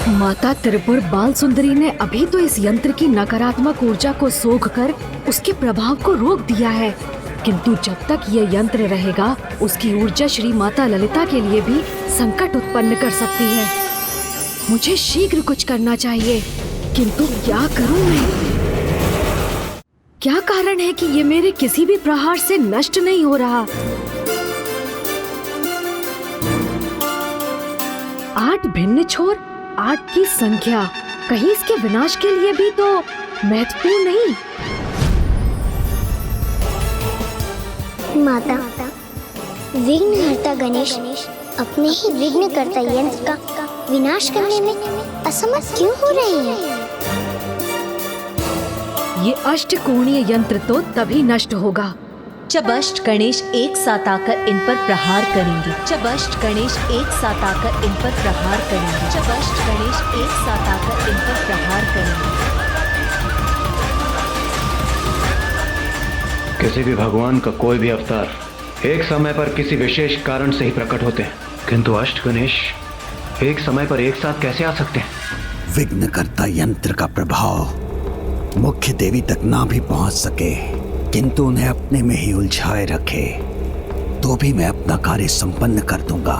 माता त्रिपुर बाल सुंदरी ने अभी तो इस यंत्र की नकारात्मक ऊर्जा को सोखकर उसके प्रभाव को रोक दिया है, किंतु जब तक ये यंत्र रहेगा उसकी ऊर्जा श्री माता ललिता के लिए भी संकट उत्पन्न कर सकती है। मुझे शीघ्र कुछ करना चाहिए, किंतु क्या करूं मैं? क्या कारण है कि ये मेरे किसी भी प्रहार से नष्ट नहीं हो रहा? 8 भिन्न छोर, 8 की संख्या, कहीं इसके विनाश के लिए भी तो महत्वपूर्ण नहीं? माता, विघ्नहर्ता गणेश अपने ही विघ्नकर्ता यंत्र का विनाश करने में असमर्थ क्यों हो रही है? ये अष्टकोणीय यंत्र तो तभी नष्ट होगा जब अष्ट गणेश एक साथ आकर इन पर प्रहार करेंगे। जब अष्ट गणेश एक साथ आकर इन पर प्रहार करेंगे। जब अष्ट गणेश एक साथ आकर इन पर प्रहार करेंगे। किसी भी भगवान का कोई भी अवतार एक समय पर किसी विशेष कारण से ही प्रकट होते हैं, किंतु अष्ट गणेश एक समय पर एक साथ कैसे आ सकते हैं? विघ्नकर्ता यंत्र का प्रभाव मुख्य देवी तक ना भी पहुंच सके, किंतु उन्हें अपने में ही उलझाए रखे, तो भी मैं अपना कार्य संपन्न कर दूंगा।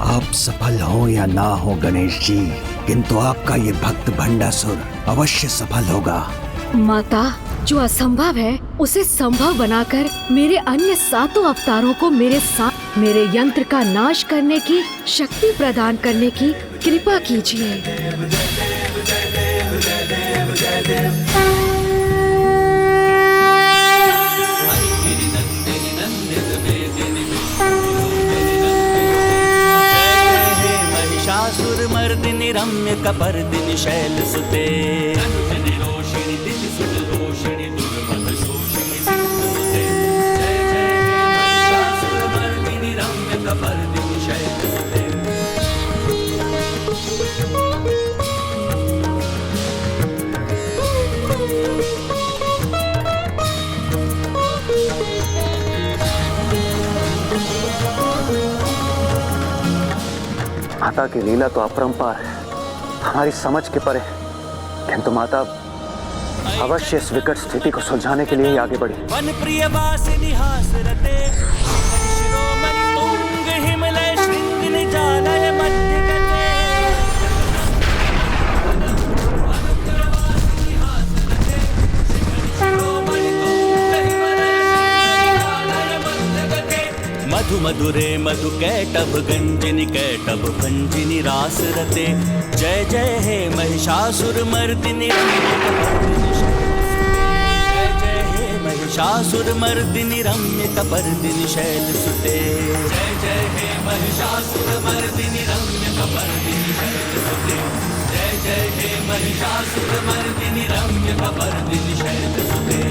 आप सफल हो या ना हो गणेश जी, किंतु आपका ये भक्त भंडासुर अवश्य सफल होगा। माता, जो असंभव है उसे संभव बनाकर मेरे अन्य 7 अवतारों को मेरे साथ मेरे यंत्र का नाश करने की शक्ति प्रदान करने की कृपा कीजिए। महिषासुरमर्दिनि रम्य कपर्दिनि शैलसुते माता की लीला तो अपरंपार है, हमारी समझ के परे, किंतु माता अवश्य इस विकट स्थिति को सुलझाने के लिए ही आगे बढ़ी। वन प्रिय वासिनी हासरते शिरोमणि तुंग हिमलय श्रृंग निजालय मध्य गते। मधु मधुरे मधु कैटभ गंजिनी कैटभ भंजिनी रास रते। जय जय हे महिषासुर मर्दिनी रम्य कपर्दिनि शैलसुते। महिषासुरमर्दिनि रम्य कपर्दिनि शैलसुते जय जय हे महिषासुरमर्दिनि रम्य कपर्दिनि शैलसुते जय जय हे महिषासुरमर्दिनि रम्य कपर्दिनि शैलसुते।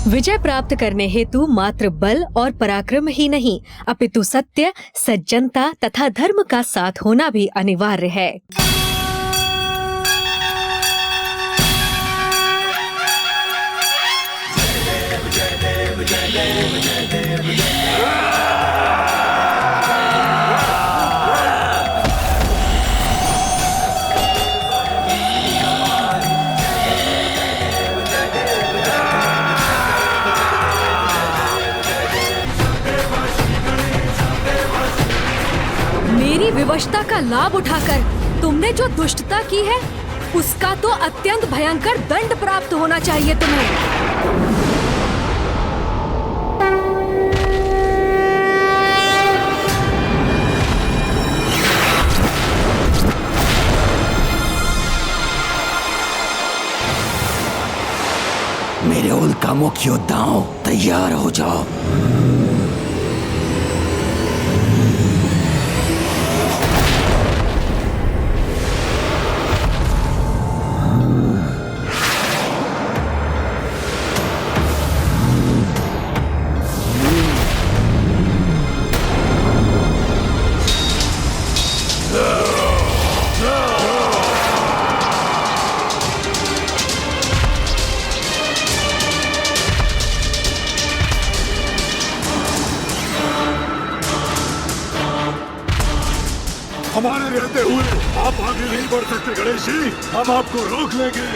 विजय प्राप्त करने हेतु मात्र बल और पराक्रम ही नहीं, अपितु सत्य, सज्जनता तथा धर्म का साथ होना भी अनिवार्य है। मेरी विवशता का लाभ उठाकर तुमने जो दुष्टता की है, उसका तो अत्यंत भयंकर दंड प्राप्त होना चाहिए तुम्हें। मेरे उल्कामुख योद्धाओं, तैयार हो जाओ। हमारे रहते हुए आप आगे नहीं बढ़ सकते गणेश जी, हम आपको रोक लेंगे।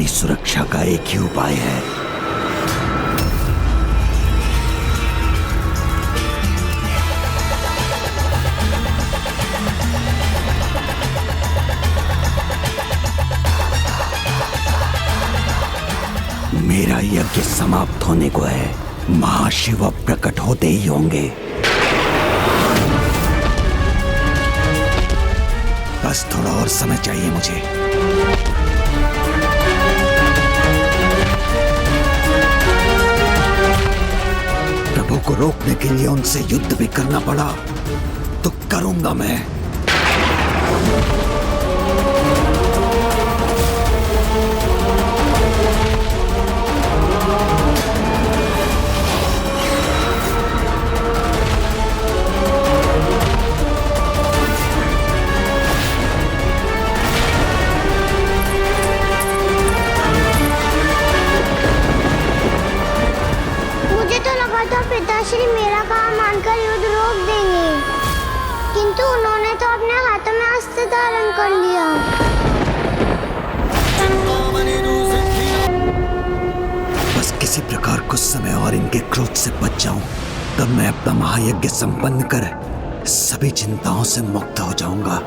सुरक्षा का एक ही उपाय है। मेरा यज्ञ समाप्त होने को है, महाशिव अब प्रकट होते ही होंगे। बस थोड़ा और समय चाहिए मुझे। प्रभु को रोकने के लिए उनसे युद्ध भी करना पड़ा तो करूंगा मैं। तो पिताश्री मेरा कहा मानकर युद्ध रोक देंगे, किंतु उन्होंने तो अपने हाथों में अस्त्र धारण कर लिया। बस किसी प्रकार कुछ समय और इनके क्रोध से बच जाऊं, तब मैं अपना महायज्ञ संपन्न कर सभी चिंताओं से मुक्त हो जाऊंगा।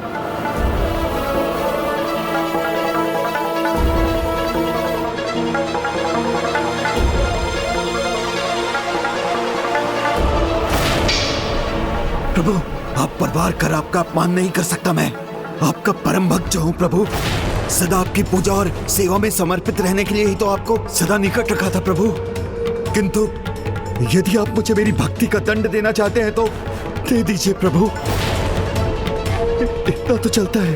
प्रभु, आप परवार कर आपका अपमान नहीं कर सकता। मैं आपका परम भक्त जो हूँ प्रभु, सदा आपकी पूजा और सेवा में समर्पित रहने के लिए ही तो आपको सदा निकट रखा था प्रभु। किंतु यदि आप मुझे मेरी भक्ति का दंड देना चाहते हैं तो दे दीजिए प्रभु, इतना तो चलता है।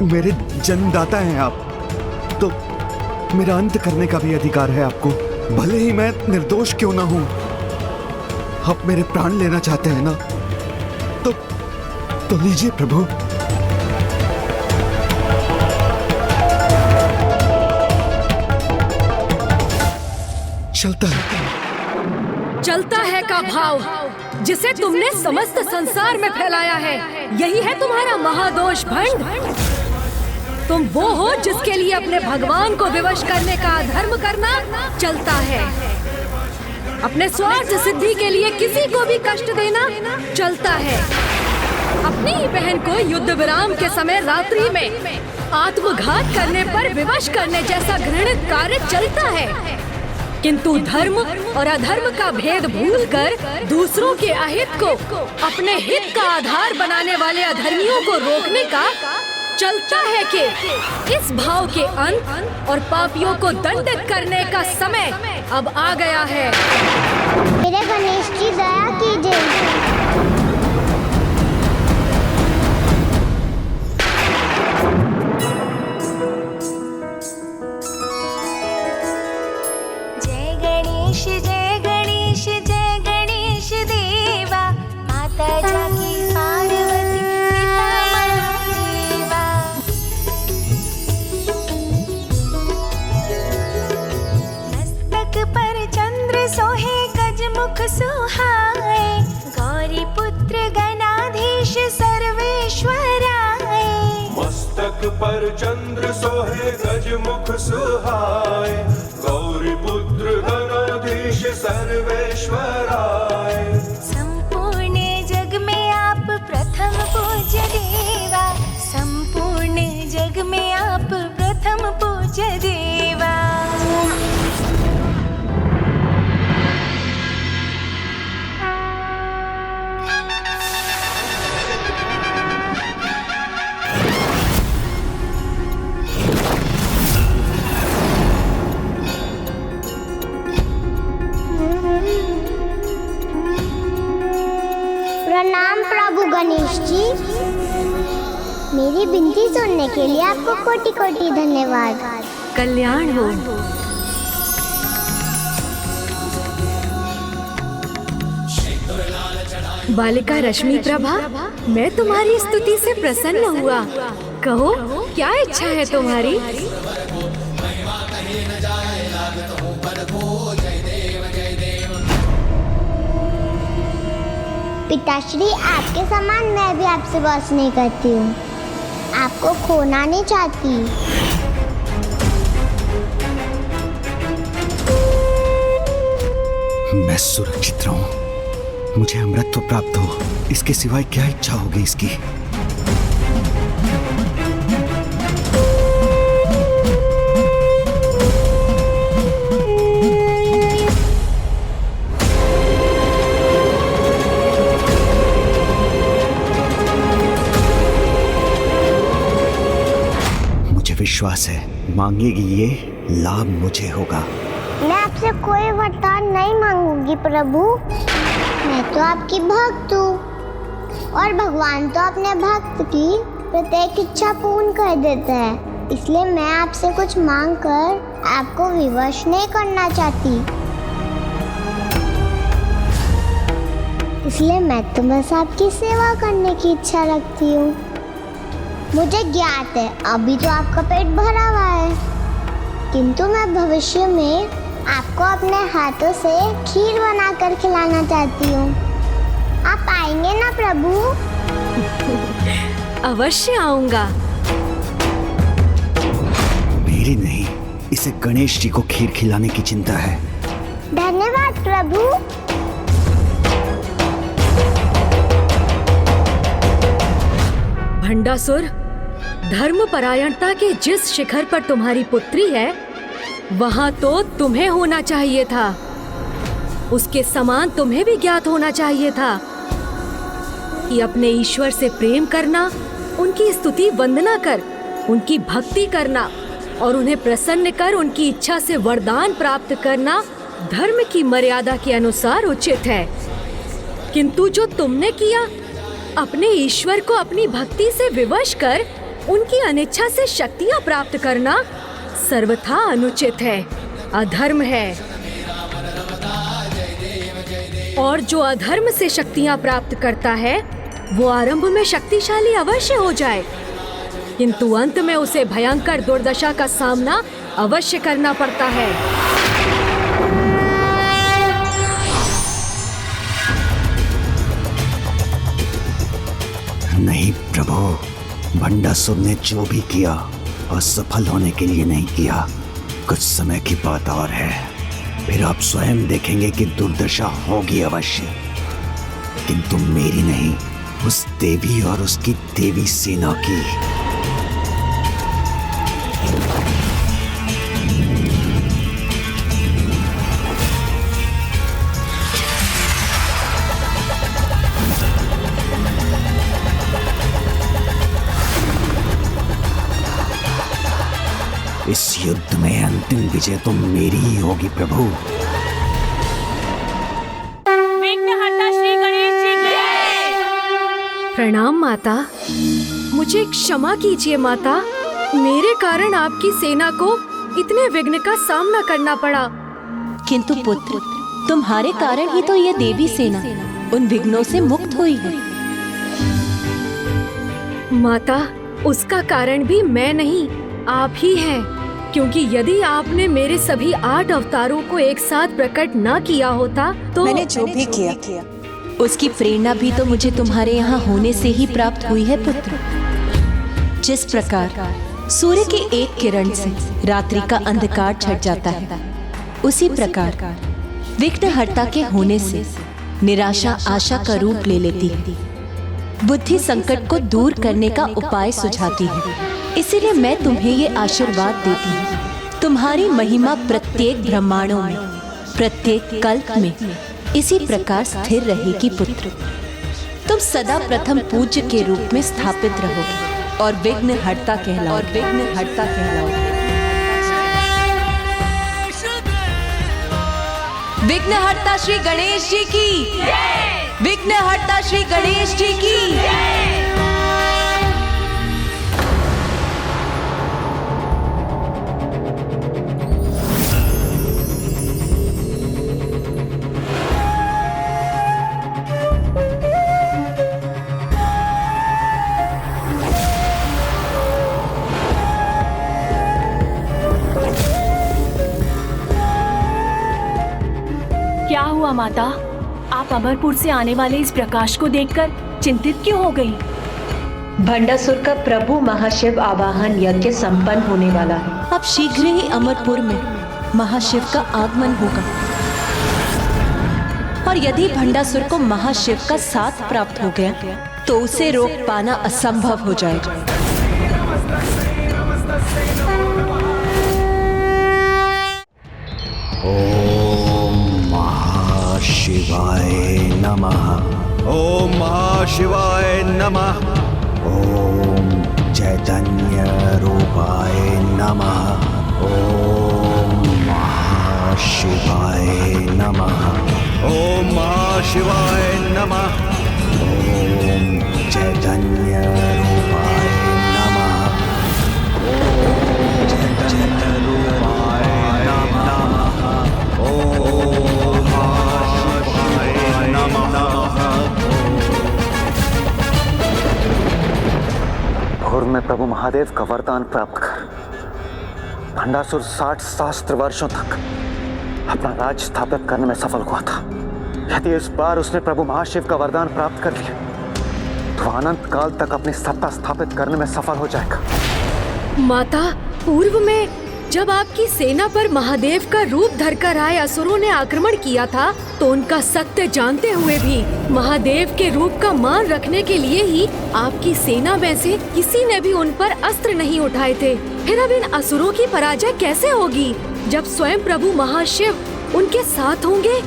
मेरे जन्मदाता हैं आप, तो मेरा अंत करने का भी अधिकार है आपको, भले ही मैं निर्दोष क्यों ना हूं। आप मेरे प्राण लेना चाहते हैं ना, तो लीजिए प्रभु। चलता है का भाव जिसे तुमने समस्त संसार में फैलाया है, यही है तुम्हारा महादोष भंड। तुम वो हो जिसके लिए अपने भगवान को विवश करने का अधर्म करना चलता है, अपने स्वार्थ सिद्धि के लिए किसी को भी कष्ट देना चलता है, अपनी ही बहन को युद्ध विराम के समय रात्रि में आत्मघात करने पर विवश करने जैसा घृणित कार्य चलता है। किंतु धर्म और अधर्म का भेद भूलकर दूसरों के अहित को अपने हित का आधार बनाने वाले अधर्मियों को रोकने का चलता है कि इस भाव के अंत और पापियों को दंडित करने का समय अब आ गया है। मेरे गणेश जी दया कीजिए। जय गणेश देवा, माता जाकी पार्वती पिता महादेवा। मस्तक पर चंद्र सोहे गजमुख सुहाए, गौरी पुत्र गणाधीश सर्वेश्वराय। मस्तक पर चंद्र सोहे गजमुख सुहाए, गौरी पुत्र गणाधीश सर्वेश्वराय। संपूर्ण जग में आप प्रथम पूज्य देवा, संपूर्ण जग में आप प्रथम पूज्य देवा। प्रणाम प्रभु गणेश जी, मेरी विनती सुनने के लिए आपको कोटि कोटि धन्यवाद। कल्याण हो। बालिका रश्मि प्रभा, मैं तुम्हारी स्तुति से प्रसन्न हुआ। कहो क्या इच्छा है तुम्हारी? पिताश्री, आपके समान मैं भी आपसे बस नहीं करती हूँ, आपको खोना नहीं चाहती। मैं सुरक्षित रहूं, मुझे अमृतत्व प्राप्त हो, इसके सिवाय क्या इच्छा होगी इसकी। विश्वास है मांगेगी ये लाभ मुझे होगा। मैं आपसे कोई वरदान नहीं मांगूंगी प्रभु, मैं तो आपकी भक्त हूँ और भगवान तो अपने भक्त की प्रत्येक इच्छा पूर्ण कर देता है, इसलिए मैं आपसे कुछ मांग कर आपको विवश नहीं करना चाहती। इसलिए मैं तो बस आपकी सेवा करने की इच्छा रखती हूँ। मुझे ज्ञात है अभी तो आपका पेट भरा हुआ है, किंतु मैं भविष्य में आपको अपने हाथों से खीर बनाकर खिलाना चाहती हूँ। आप आएंगे ना प्रभु? अवश्य आऊंगा। मेरी नहीं, इसे गणेश जी को खीर खिलाने की चिंता है। धन्यवाद प्रभु। भंडासुर, धर्मपरायणता के जिस शिखर पर तुम्हारी पुत्री है, वहाँ तो तुम्हें होना चाहिए था। उसके समान तुम्हें भी ज्ञात होना चाहिए था कि अपने ईश्वर से प्रेम करना, उनकी स्तुति वंदना कर, उनकी भक्ति करना और उन्हें प्रसन्न कर उनकी इच्छा से वरदान प्राप्त करना धर्म की मर्यादा के अनुसार उचित है। किंतु जो तुमने किया, अपने ईश्वर को अपनी भक्ति से विवश कर उनकी अनिच्छा से शक्तियां प्राप्त करना सर्वथा अनुचित है, अधर्म है। और जो अधर्म से शक्तियां प्राप्त करता है, वो आरंभ में शक्तिशाली अवश्य हो जाए, किंतु अंत में उसे भयंकर दुर्दशा का सामना अवश्य करना पड़ता है। नहीं प्रभु, भंडासुर ने जो भी किया असफल होने के लिए नहीं किया। कुछ समय की बात और है, फिर आप स्वयं देखेंगे कि दुर्दशा होगी अवश्य, किंतु मेरी नहीं, उस देवी और उसकी देवी सेना की। इस युद्ध में अंतिम विजय तो मेरी ही होगी प्रभु। विघ्नहर्ता श्री गणेश जी की प्रणाम माता। मुझे क्षमा कीजिए माता, मेरे कारण आपकी सेना को इतने विघ्न का सामना करना पड़ा। किंतु पुत्र, तुम्हारे कारण ही तो ये देवी सेना उन विघ्नों से मुक्त हुई है। माता, उसका कारण भी मैं नहीं, आप ही हैं, क्योंकि यदि आपने मेरे सभी 8 अवतारों को एक साथ प्रकट न किया होता तो मैंने जो भी किया उसकी प्रेरणा भी तो मुझे तुम्हारे यहाँ होने से ही प्राप्त हुई है पुत्र। जिस प्रकार सूर्य के एक किरण से रात्रि का अंधकार छट जाता है, उसी प्रकार विघ्नहर्ता के होने से निराशा आशा का रूप ले लेती है। बुद्धि संकट को दूर करने का उपाय सुझाती है। इसीलिए मैं तुम्हें ये आशीर्वाद देती हूँ, तुम्हारी महिमा प्रत्येक ब्रह्मांडों में, प्रत्येक कल्प में इसी प्रकार स्थिर रहेगी पुत्र। तुम सदा प्रथम पूज्य के रूप में स्थापित रहोगे और विघ्नहर्ता कहलाओगे। विघ्नहर्ता श्री गणेश जी की, विघ्नहर्ता श्री गणेश जी की। क्या हुआ माता? आप अमरपुर से आने वाले इस प्रकाश को देखकर चिंतित क्यों हो गई? भंडासुर का प्रभु महाशिव आवाहन यज्ञ संपन्न होने वाला है। अब शीघ्र ही अमरपुर में महाशिव का आगमन होगा, और यदि भंडासुर को महाशिव का साथ प्राप्त हो गया तो उसे रोक पाना असंभव हो जाएगा। शिवाय नमः। ओम महाशिवाय नमः। ओम चैतन्य रूपाय नमः। ओम महाशिवाय नमः। ओम महाशिवाय नमः। ओम चैतन्य रूपाय नमः। ओम चैतन्य रूपाय नमः। ओम भोर में प्रभु महादेव का वरदान प्राप्त कर भंडासुर 60 सहस्त्र वर्षों तक अपना राज स्थापित करने में सफल हुआ था। यदि इस बार उसने प्रभु महाशिव का वरदान प्राप्त कर लिया तो अनंत काल तक अपनी सत्ता स्थापित करने में सफल हो जाएगा। माता, पूर्व में जब आपकी सेना पर महादेव का रूप धरकर आए असुरों ने आक्रमण किया था तो उनका सत्य जानते हुए भी महादेव के रूप का मान रखने के लिए ही आपकी सेना में से किसी ने भी उन पर अस्त्र नहीं उठाए थे। फिर अब इन असुरों की पराजय कैसे होगी जब स्वयं प्रभु महाशिव उनके साथ होंगे?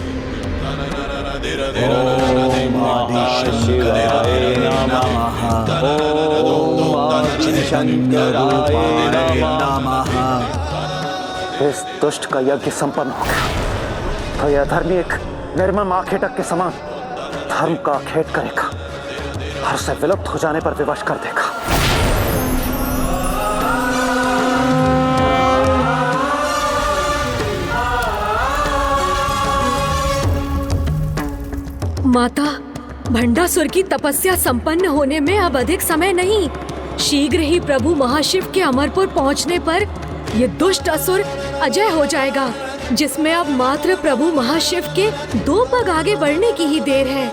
इस दुष्ट का यज्ञ संपन्न हो गया तो यह धर्मी एक निर्मम आखेटक के समान धर्म का आखेट करेगा और उसे विलुप्त हो जाने पर विवश कर देगा। माता, भंडासुर की तपस्या संपन्न होने में अब अधिक समय नहीं। शीघ्र ही प्रभु महाशिव के अमरपुर पहुंचने पर ये दुष्ट असुर अजय हो जाएगा, जिसमें अब मात्र प्रभु महाशिव के 2 पग आगे बढ़ने की ही देर है।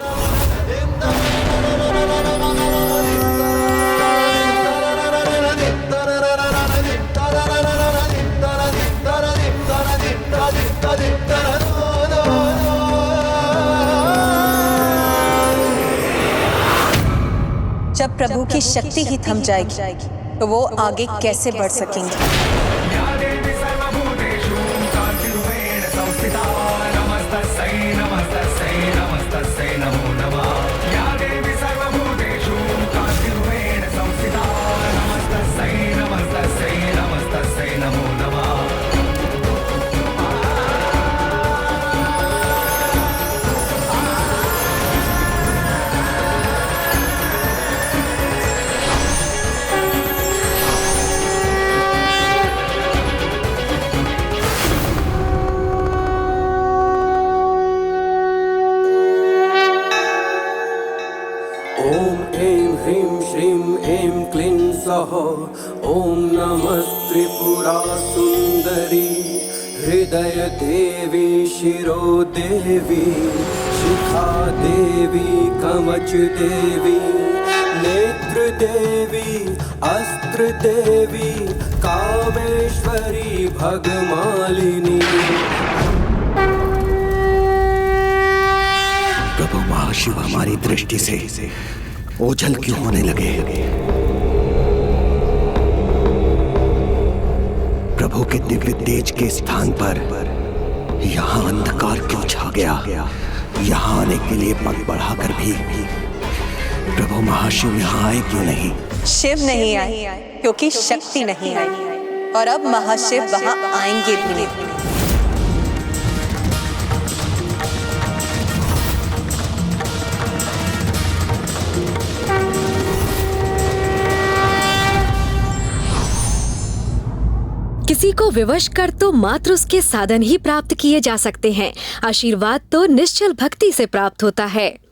जब प्रभु की शक्ति ही थम जाएगी तो वो आगे कैसे बढ़ सकेंगे? ओम नमस्त्रिपुरा सुंदरी हृदय देवी शिरो देवी शिखा देवी कवच देवी नेत्र देवी अस्त्र देवी कामेश्वरी भगमालिनी। प्रभु महाशिव हमारी दृष्टि से ओझल क्यों होने लगे? प्रभु के दिव्य तेज के स्थान पर यहाँ अंधकार क्यों छा गया? यहाँ आने के लिए पग बढ़ाकर भी प्रभु महाशिव यहाँ आए क्यों नहीं? शिव नहीं आए क्योंकि शक्ति नहीं आई, और अब महाशिव वहाँ आएंगे भी नहीं। किसी को विवश कर तो मात्र उसके साधन ही प्राप्त किए जा सकते हैं। आशीर्वाद तो निश्चल भक्ति से प्राप्त होता है।